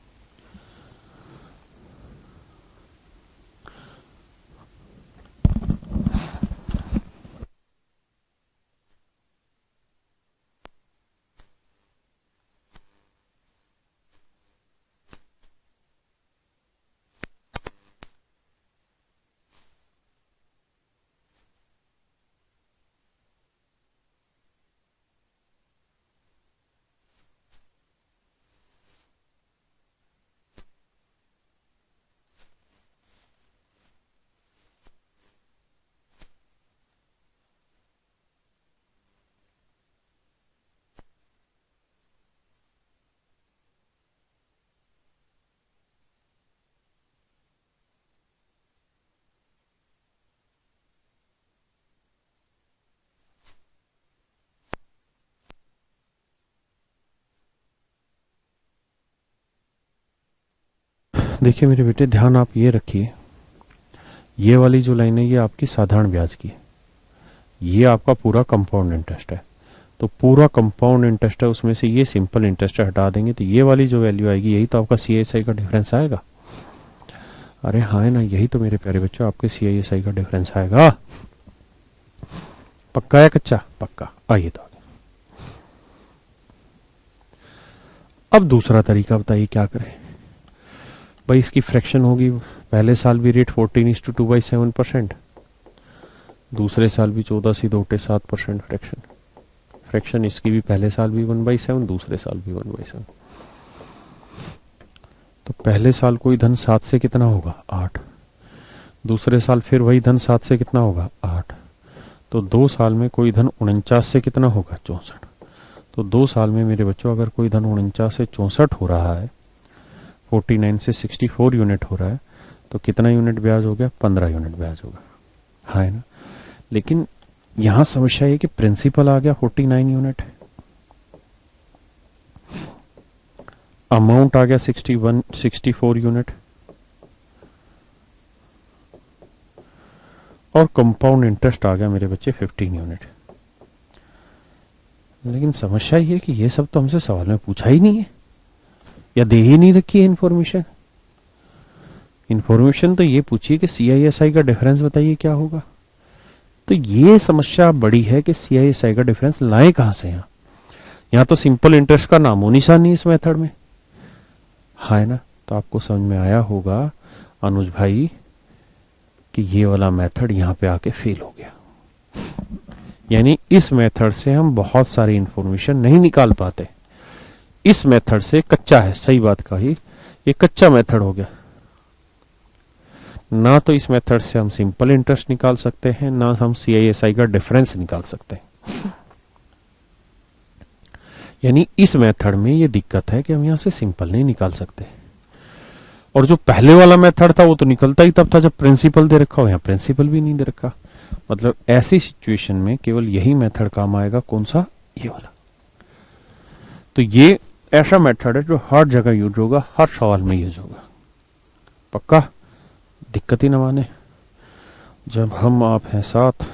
देखिए मेरे बेटे ध्यान आप ये रखिए, ये वाली जो लाइन है ये आपकी साधारण ब्याज की है, ये आपका पूरा कंपाउंड इंटरेस्ट है। तो पूरा कंपाउंड इंटरेस्ट है, उसमें से ये सिंपल इंटरेस्ट हटा देंगे तो ये वाली जो वैल्यू आएगी यही तो आपका सीआईएसआई का डिफरेंस आएगा। अरे हाँ है ना, यही तो मेरे प्यारे बच्चों आपके सीआईएसआई का डिफरेंस आएगा। पक्का है कच्चा? पक्का। आइए तो आगे। अब दूसरा तरीका बताइए क्या करें। भाई इसकी फ्रैक्शन होगी, पहले साल भी रेट 14:2/7%, दूसरे साल भी 14 से 2/7% फ्रैक्शन इसकी भी पहले साल भी 1/7, दूसरे साल भी 1/7। तो पहले साल कोई धन 7 से कितना होगा 8, दूसरे साल फिर वही धन 7 से कितना होगा 8, तो 2 साल में कोई धन 49 से कितना होगा 64। तो 2 साल में मेरे बच्चों अगर कोई धन 49 से 64 हो रहा है, 49 से 64 यूनिट हो रहा है, तो कितना यूनिट ब्याज हो गया 15 यूनिट ब्याज होगा, है ना। लेकिन यहां समस्या ये कि प्रिंसिपल आ गया 49 यूनिट, अमाउंट आ गया 64 यूनिट, और कंपाउंड इंटरेस्ट आ गया मेरे बच्चे 15 यूनिट। लेकिन समस्या ये है कि ये सब तो हमसे सवाल में पूछा ही नहीं है, या दे ही नहीं रखी है इन्फॉर्मेशन। इन्फॉर्मेशन तो ये पूछिए कि सीआईएसआई का डिफरेंस बताइए क्या होगा। तो ये समस्या बड़ी है कि सीआईएसआई का डिफरेंस लाए कहां से। यहां तो सिंपल इंटरेस्ट का नामो निशान नहीं इस मेथड में, है ना। तो आपको समझ में आया होगा अनुज भाई कि ये वाला मेथड यहां पे आके फेल हो गया। यानी इस मेथड से हम बहुत सारी इंफॉर्मेशन नहीं निकाल पाते, इस मेथड से कच्चा है, सही बात कही, ये कच्चा मेथड हो गया। ना तो इस मेथड से हम सिंपल इंटरेस्ट निकाल सकते हैं, ना हम सीआईएसआई का डिफरेंस निकाल सकते हैं। यानी इस मेथड में ये दिक्कत है कि हम यहां से सिंपल नहीं निकाल सकते। और जो पहले वाला मेथड था वो तो निकलता ही तब था जब प्रिंसिपल दे रखा हो, यहां प्रिंसिपल भी नहीं दे रखा। मतलब ऐसी सिचुएशन में केवल यही मेथड काम आएगा, कौन सा, ये वाला। तो ये ऐसा मेथड है जो हर जगह यूज होगा, हर सवाल में यूज होगा, पक्का, दिक्कत ही न माने। जब हम आप हैं साथ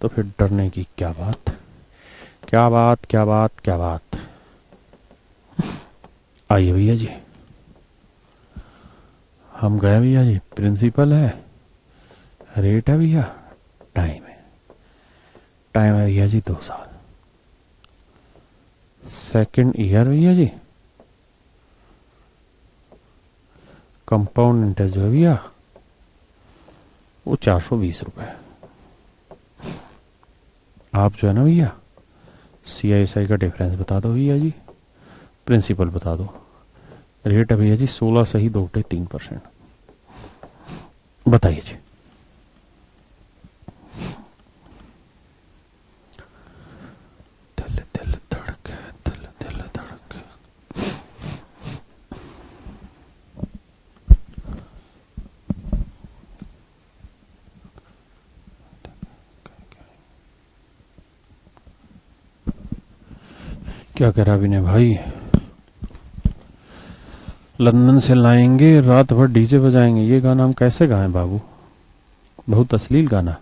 तो फिर डरने की क्या बात, क्या बात, क्या बात, क्या बात। आइए भैया जी, हम गए भैया जी, प्रिंसिपल है, रेट है भैया, टाइम है, टाइम है भैया जी 2 साल, सेकंड ईयर भैया जी, कंपाउंड इंटरेस्ट जो है भैया वो 420 रुपए। आप जो है ना भैया सीआईएसआई का डिफरेंस बता दो भैया जी, प्रिंसिपल बता दो। रेट है भैया जी 16 सही 2.3%। बताइए जी। दिल दिल धड़के, दिल दिल धड़के। क्या कह रहा विनय भाई, लंदन से लाएंगे रात भर डीजे बजाएंगे, ये गाना हम कैसे गाएं बाबू, बहुत अश्लील गाना।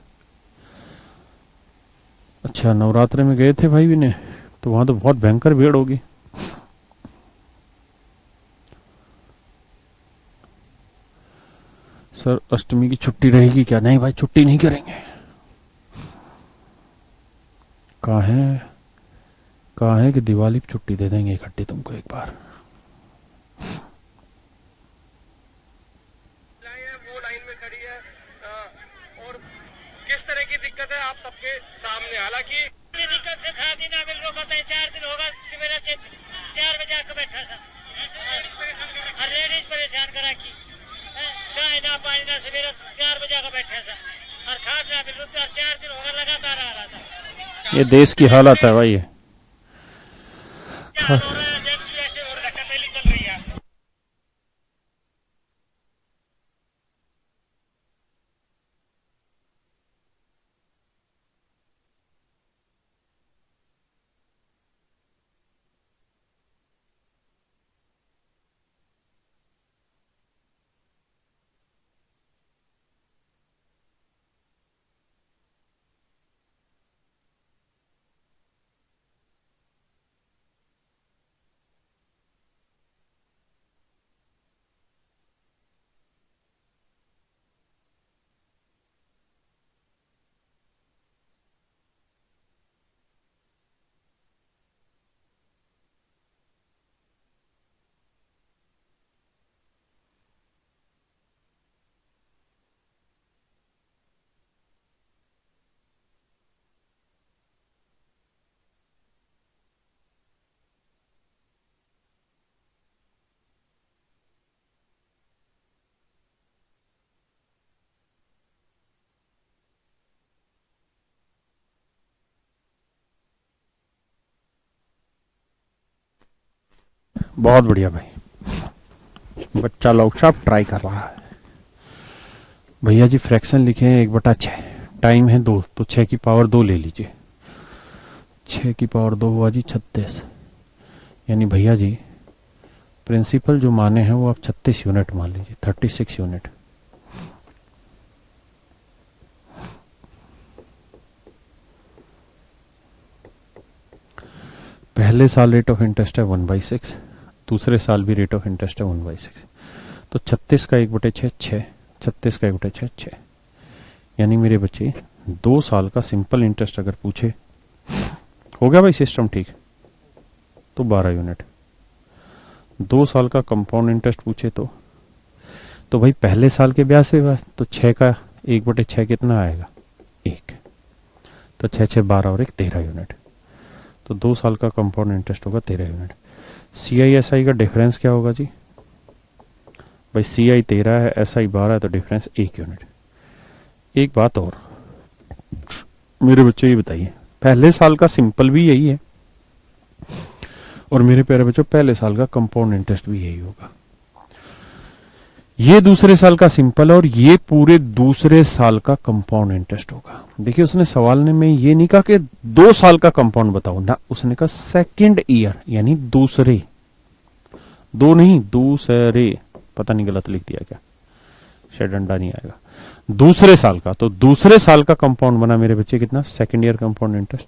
अच्छा, नवरात्रे में गए थे भाई विनय, तो वहां तो बहुत भयंकर भीड़ होगी। सर अष्टमी की छुट्टी रहेगी क्या, नहीं भाई छुट्टी नहीं करेंगे। कहा है कि दिवाली पे छुट्टी दे देंगे इकट्ठी तुमको एक बार। वो लाइन में खड़ी है और किस तरह की दिक्कत है आप सबके सामने। हालांकि दिक्कत से खा दिन मिल रहा था, 4 दिन होगा मेरा 4 बजे आकर बैठा था, लेडीज परेशान करा की चाय ना पानी ना सवेरा 4 बजे आकर बैठा था और खाद ना मिल रहा, 4 दिन होगा लगातार आ रहा था। ये देश की हालत है भाई। क्या हो रहा है, ऐसे हो रहा है, पहली चल रही है। बहुत बढ़िया भाई, बच्चा लौट साहब ट्राई कर रहा है। भैया जी फ्रैक्शन लिखे हैं 1/6, टाइम है 2, तो 6 की पावर 2 ले लीजिए। 6 की पावर 2 हुआ जी 36, यानी भैया जी प्रिंसिपल जो माने हैं वो आप 36 यूनिट मान लीजिए, 36 यूनिट। पहले साल रेट ऑफ इंटरेस्ट है 1/6, दूसरे साल भी रेट ऑफ इंटरेस्ट है 1/6, तो 36 का 1/6 6, 36 का 1/6 6, यानी मेरे बच्चे 2 साल का सिंपल इंटरेस्ट अगर पूछे, हो गया भाई सिस्टम ठीक, तो 12 यूनिट। 2 साल का कंपाउंड इंटरेस्ट पूछे तो भाई पहले साल के ब्याज पे ब्याज, तो 6 का 1/6 कितना आएगा 1, तो 6 6 12 और 1 13 यूनिट, तो 2 साल का कंपाउंड इंटरेस्ट होगा 13 यूनिट। CI/SI का डिफरेंस क्या होगा जी भाई, CI 13 है, SI 12 है, तो डिफरेंस 1 यूनिट। एक बात और मेरे बच्चों ये बताइए, पहले साल का सिंपल भी यही है और मेरे प्यारे बच्चों पहले साल का कंपाउंड इंटरेस्ट भी यही होगा। ये दूसरे साल का सिंपल और ये पूरे दूसरे साल का कंपाउंड इंटरेस्ट होगा। देखिए उसने सवाल ने में ये नहीं कहा कि 2 साल का कंपाउंड बताओ ना, उसने कहा सेकंड ईयर, यानी दूसरे, 2 नहीं दूसरे, पता नहीं गलत लिख दिया क्या, शायद डंडा नहीं आएगा, दूसरे साल का। तो दूसरे साल का कंपाउंड बना मेरे बच्चे कितना, second year compound interest.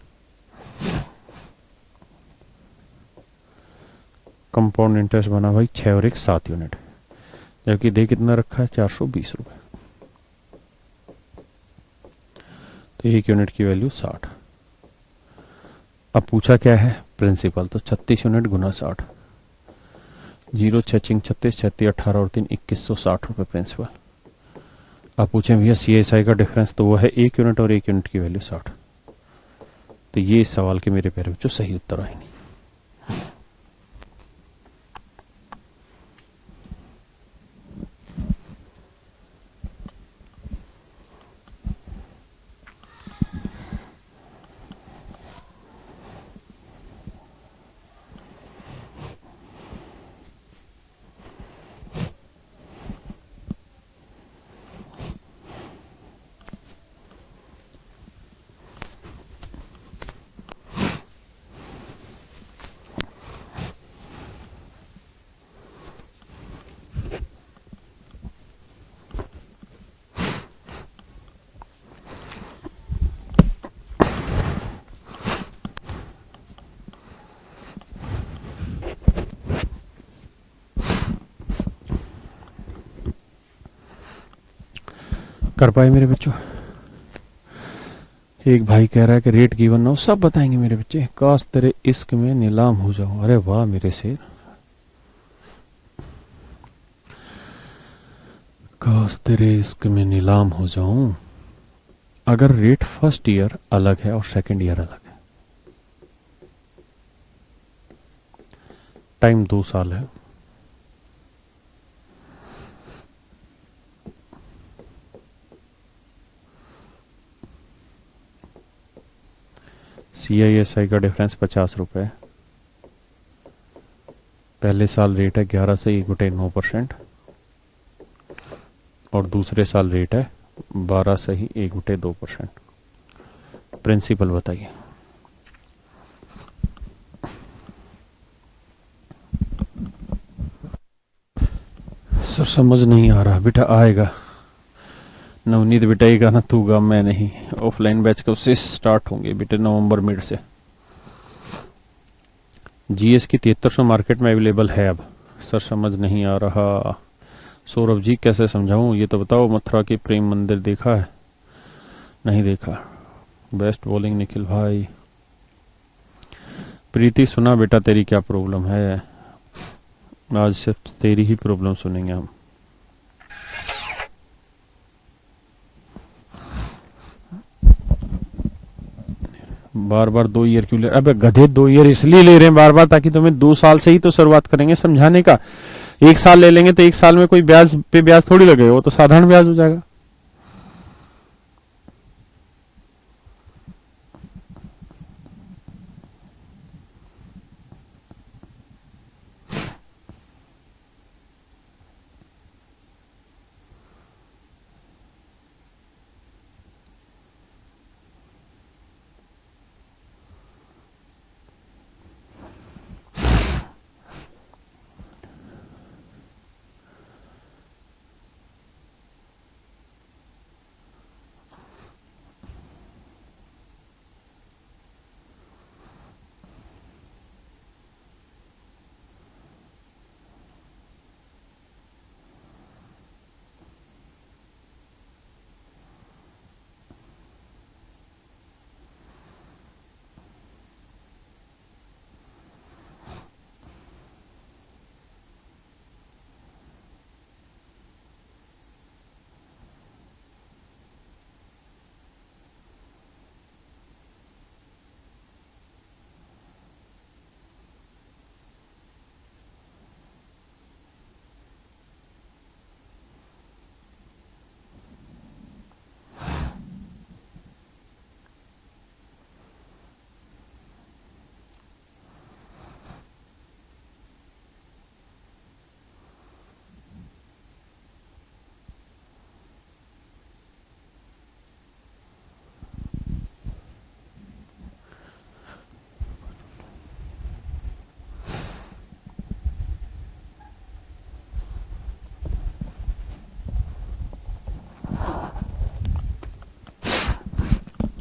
Compound interest बना भाई 6 और 1 7 यूनिट, जबकि दे कितना रखा है 420 रुपए, तो 1 यूनिट की वैल्यू 60। अब पूछा क्या है प्रिंसिपल, तो 36 यूनिट गुना 60, 0 6 6 36 36 18 और 3 2160 रुपए प्रिंसिपल। अब पूछें भैया CSI का डिफरेंस, तो वो है 1 यूनिट और 1 यूनिट की वैल्यू 60, तो ये इस सवाल के मेरे प्यारे बच्चों सही उत्तर आएंगे। कर पाए मेरे बच्चों? एक भाई कह रहा है कि रेट गिवन ना हो, सब बताएंगे मेरे बच्चे, काश तेरे इश्क में नीलाम हो जाऊं। अरे वाह मेरे शेर, काश तेरे इश्क में नीलाम हो जाऊं। अगर रेट फर्स्ट ईयर अलग है और सेकंड ईयर अलग है, टाइम 2 साल है, CISI का डिफरेंस 50 रुपए, पहले साल रेट है 11 से 1/9% और दूसरे साल रेट है 12 से ही 1/2%। प्रिंसिपल बताइए। सर समझ नहीं आ रहा बेटा, आएगा नवनीत बेटा, ये गाना तू गा मैं नहीं। ऑफलाइन बैच कब से स्टार्ट होंगे बेटे? नवंबर मिड से। GS की 7300 मार्केट में अवेलेबल है अब। सर समझ नहीं आ रहा सौरभ जी, कैसे समझाऊं ये तो बताओ। मथुरा के प्रेम मंदिर देखा है? नहीं देखा। बेस्ट बॉलिंग निखिल भाई। प्रीति सुना बेटा तेरी क्या प्रॉब्लम है? आज सिर्फ तेरी ही प्रॉब्लम सुनेंगे हम। बार बार 2 ईयर क्यों ले? अबे गधे 2 ईयर इसलिए ले रहे हैं बार बार ताकि तुम्हें 2 साल से ही तो शुरुआत करेंगे समझाने का। 1 साल ले लेंगे तो 1 साल में कोई ब्याज पे ब्याज थोड़ी लगेगा, वो तो साधारण ब्याज हो जाएगा।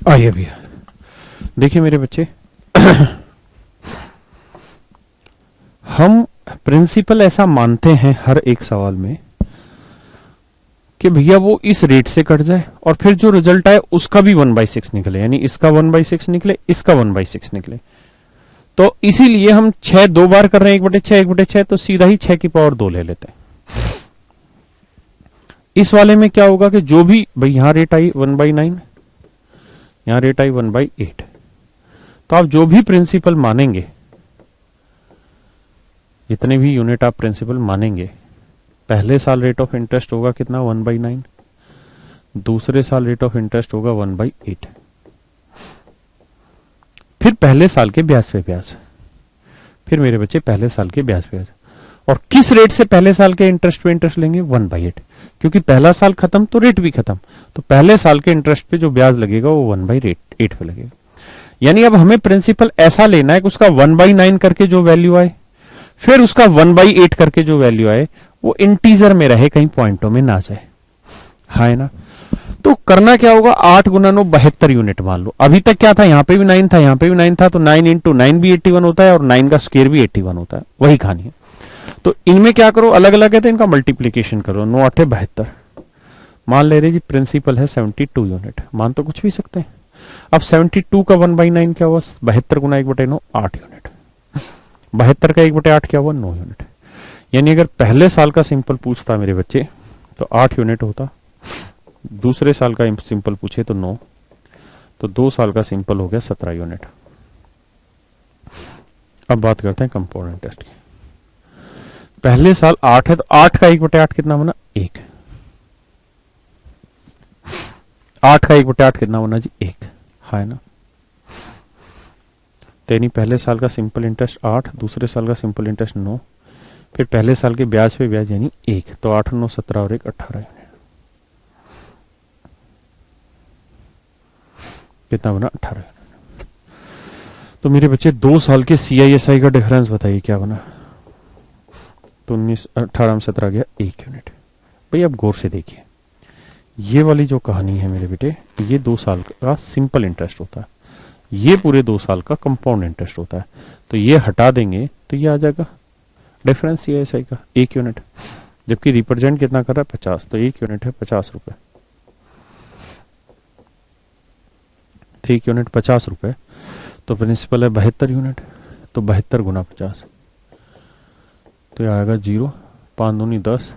आइए भैया, देखिए मेरे बच्चे, हम प्रिंसिपल ऐसा मानते हैं हर एक सवाल में कि भैया वो इस रेट से कट जाए और फिर जो रिजल्ट आए उसका भी 1/6 निकले, यानी इसका 1/6 निकले, इसका 1/6 निकले। तो इसीलिए हम 6 दो बार कर रहे हैं, 1/6 1/6, तो सीधा ही 6 की पावर 2 ले लेते हैं। इस वाले में क्या होगा कि जो भी भाई यहां रेट आई 1/9, यहां रेट आई 1/8, तो आप जो भी प्रिंसिपल मानेंगे, जितने भी यूनिट आप प्रिंसिपल मानेंगे, पहले साल रेट ऑफ इंटरेस्ट होगा कितना 1/9, दूसरे साल रेट ऑफ इंटरेस्ट होगा 1/8, फिर पहले साल के ब्याज पे ब्याज, फिर मेरे बच्चे पहले साल के ब्याज पे ब्याज। और किस रेट से पहले साल के इंटरेस्ट पे इंटरेस्ट लेंगे 1/8, क्योंकि पहला साल खत्म तो रेट भी खत्म, तो पहले साल के इंटरेस्ट पे जो ब्याज लगेगा वो 1/8 पे लगेगा। यानी अब हमें प्रिंसिपल ऐसा लेना है कि उसका 1/9 करके जो वैल्यू आए, फिर उसका 1/8 करके जो वैल्यू आए वो इंटीजर में रहे, कहीं पॉइंटों में ना जाए, है ना। तो करना क्या होगा, 8 गुना 9 72 यूनिट मान लो। अभी तक क्या था, यहां पे भी 9 था, यहां पे भी 9 था, तो 9 इंटू 9 भी 81 होता है और 9 का स्क्वायर भी 81 होता है, वही कहानी है। तो इनमें क्या करो, अलग अलग है तो इनका मल्टीप्लीकेशन करो, 9 8 72, मान ले रहे जी प्रिंसिपल है 72 यूनिट, मान तो कुछ भी सकते हैं। अब 72 का 1/9 क्या हुआ, 72 गुना 1/9 8 यूनिट, 72 का 1/8 क्या हुआ 9 यूनिट। यानी अगर पहले साल का सिंपल पूछता मेरे बच्चे तो 8 यूनिट होता, दूसरे साल का सिंपल पूछे तो 9, तो 2 साल का सिंपल हो गया 17 यूनिट। अब बात करते हैं कंपाउंड इंटरेस्ट की। पहले साल 8 है तो 8 का 1/8 कितना बना 1, 8 का 1/8 कितना बना जी 1, है ना। तो यानी पहले साल का सिंपल इंटरेस्ट 8, दूसरे साल का सिंपल इंटरेस्ट 9, फिर पहले साल के ब्याज पे ब्याज यानी 1, तो 8 9 17 और 1 18 यूनिट, कितना बना 18 यूनिट। तो मेरे बच्चे 2 साल के CISI का डिफरेंस बताइए क्या बना, तो 19 18 में 17 गया 1 यूनिट। भाई अब गौर से देखिए, ये वाली जो कहानी है मेरे बेटे, ये 2 साल का सिंपल इंटरेस्ट होता है, ये पूरे 2 साल का कंपाउंड इंटरेस्ट होता है। तो ये हटा देंगे तो ये आ जाएगा डिफरेंस CISI का 1 यूनिट, जबकि रिप्रेजेंट कितना कर रहा है 50, तो 1 यूनिट है 50 रुपए, तो 1 यूनिट 50 रुपए, तो प्रिंसिपल है 72 यूनिट, तो 72 गुना 50, तो ये आएगा 0, 5 दूनी 10,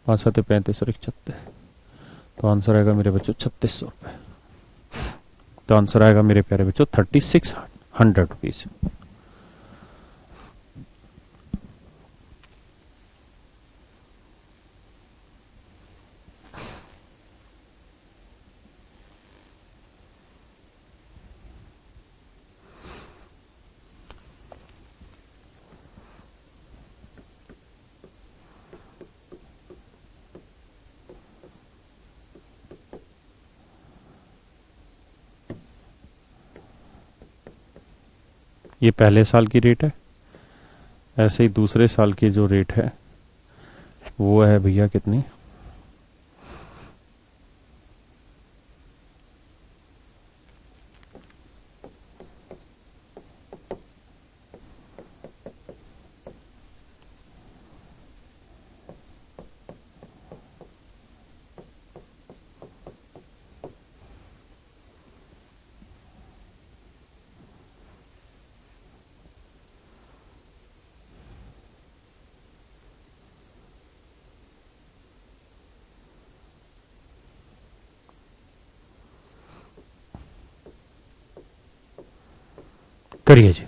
5 7 35 और 1 36, तो आंसर आएगा मेरे बच्चों 3600 रुपए। तो आंसर आएगा मेरे प्यारे बच्चों 3600 रुपीज। ये पहले साल की रेट है, ऐसे ही दूसरे साल की जो रेट है वो है भैया कितनी, करिए जी।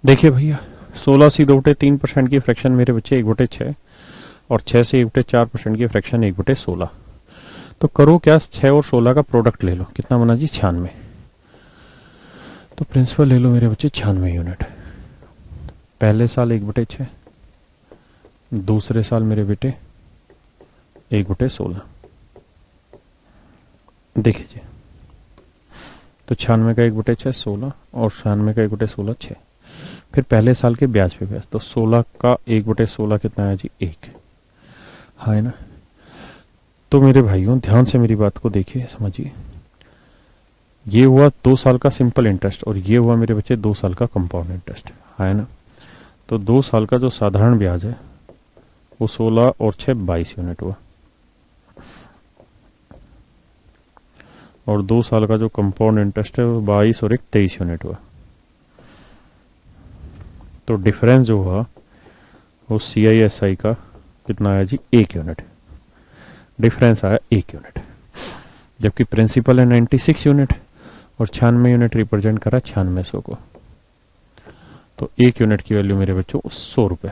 देखिए भैया 16 से 2/3% की फ्रैक्शन मेरे बच्चे 1/6 और 6 से 1/4% की फ्रैक्शन 1/16। तो करो क्या, 6 और 16 का प्रोडक्ट ले लो, कितना बना जी 96। तो प्रिंसिपल ले लो मेरे बच्चे 96 यूनिट। पहले साल 1/6, दूसरे साल मेरे बेटे 1/16। देखिए जी, तो 96 का 1/6 16 और 96 का 1/16 6। फिर पहले साल के ब्याज पे ब्याज, तो 16 का 1/16 कितना है जी 1, है ना। तो मेरे भाइयों ध्यान से मेरी बात को देखिए, समझिए, ये हुआ 2 साल का सिंपल इंटरेस्ट और ये हुआ मेरे बच्चे 2 साल का कंपाउंड इंटरेस्ट, है ना। तो 2 साल का जो साधारण ब्याज है वो 16 और 6 22 यूनिट हुआ, और 2 साल का जो कंपाउंड इंटरेस्ट है वो 22 और 1 23 यूनिट हुआ। तो डिफरेंस जो हुआ वो CISI का कितना आया जी 1 यूनिट, डिफरेंस आया 1 यूनिट। जबकि प्रिंसिपल है 96 यूनिट और 96 यूनिट रिप्रेजेंट करा 9600 को। तो 1 यूनिट की वैल्यू मेरे बच्चों 100 रुपए।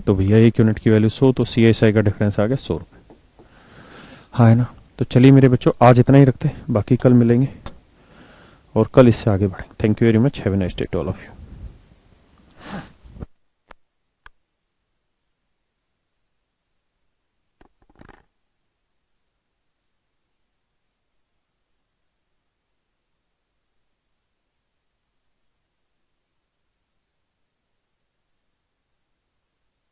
तो भैया 1 यूनिट की वैल्यू 100, तो CISI का डिफरेंस आ गया 100 रुपए, हाँ है ना। तो चलिए मेरे बच्चों आज इतना ही रखते हैं, बाकी कल मिलेंगे और कल इससे आगे बढ़ेंगे। Thank you very much, have a nice day to all of you.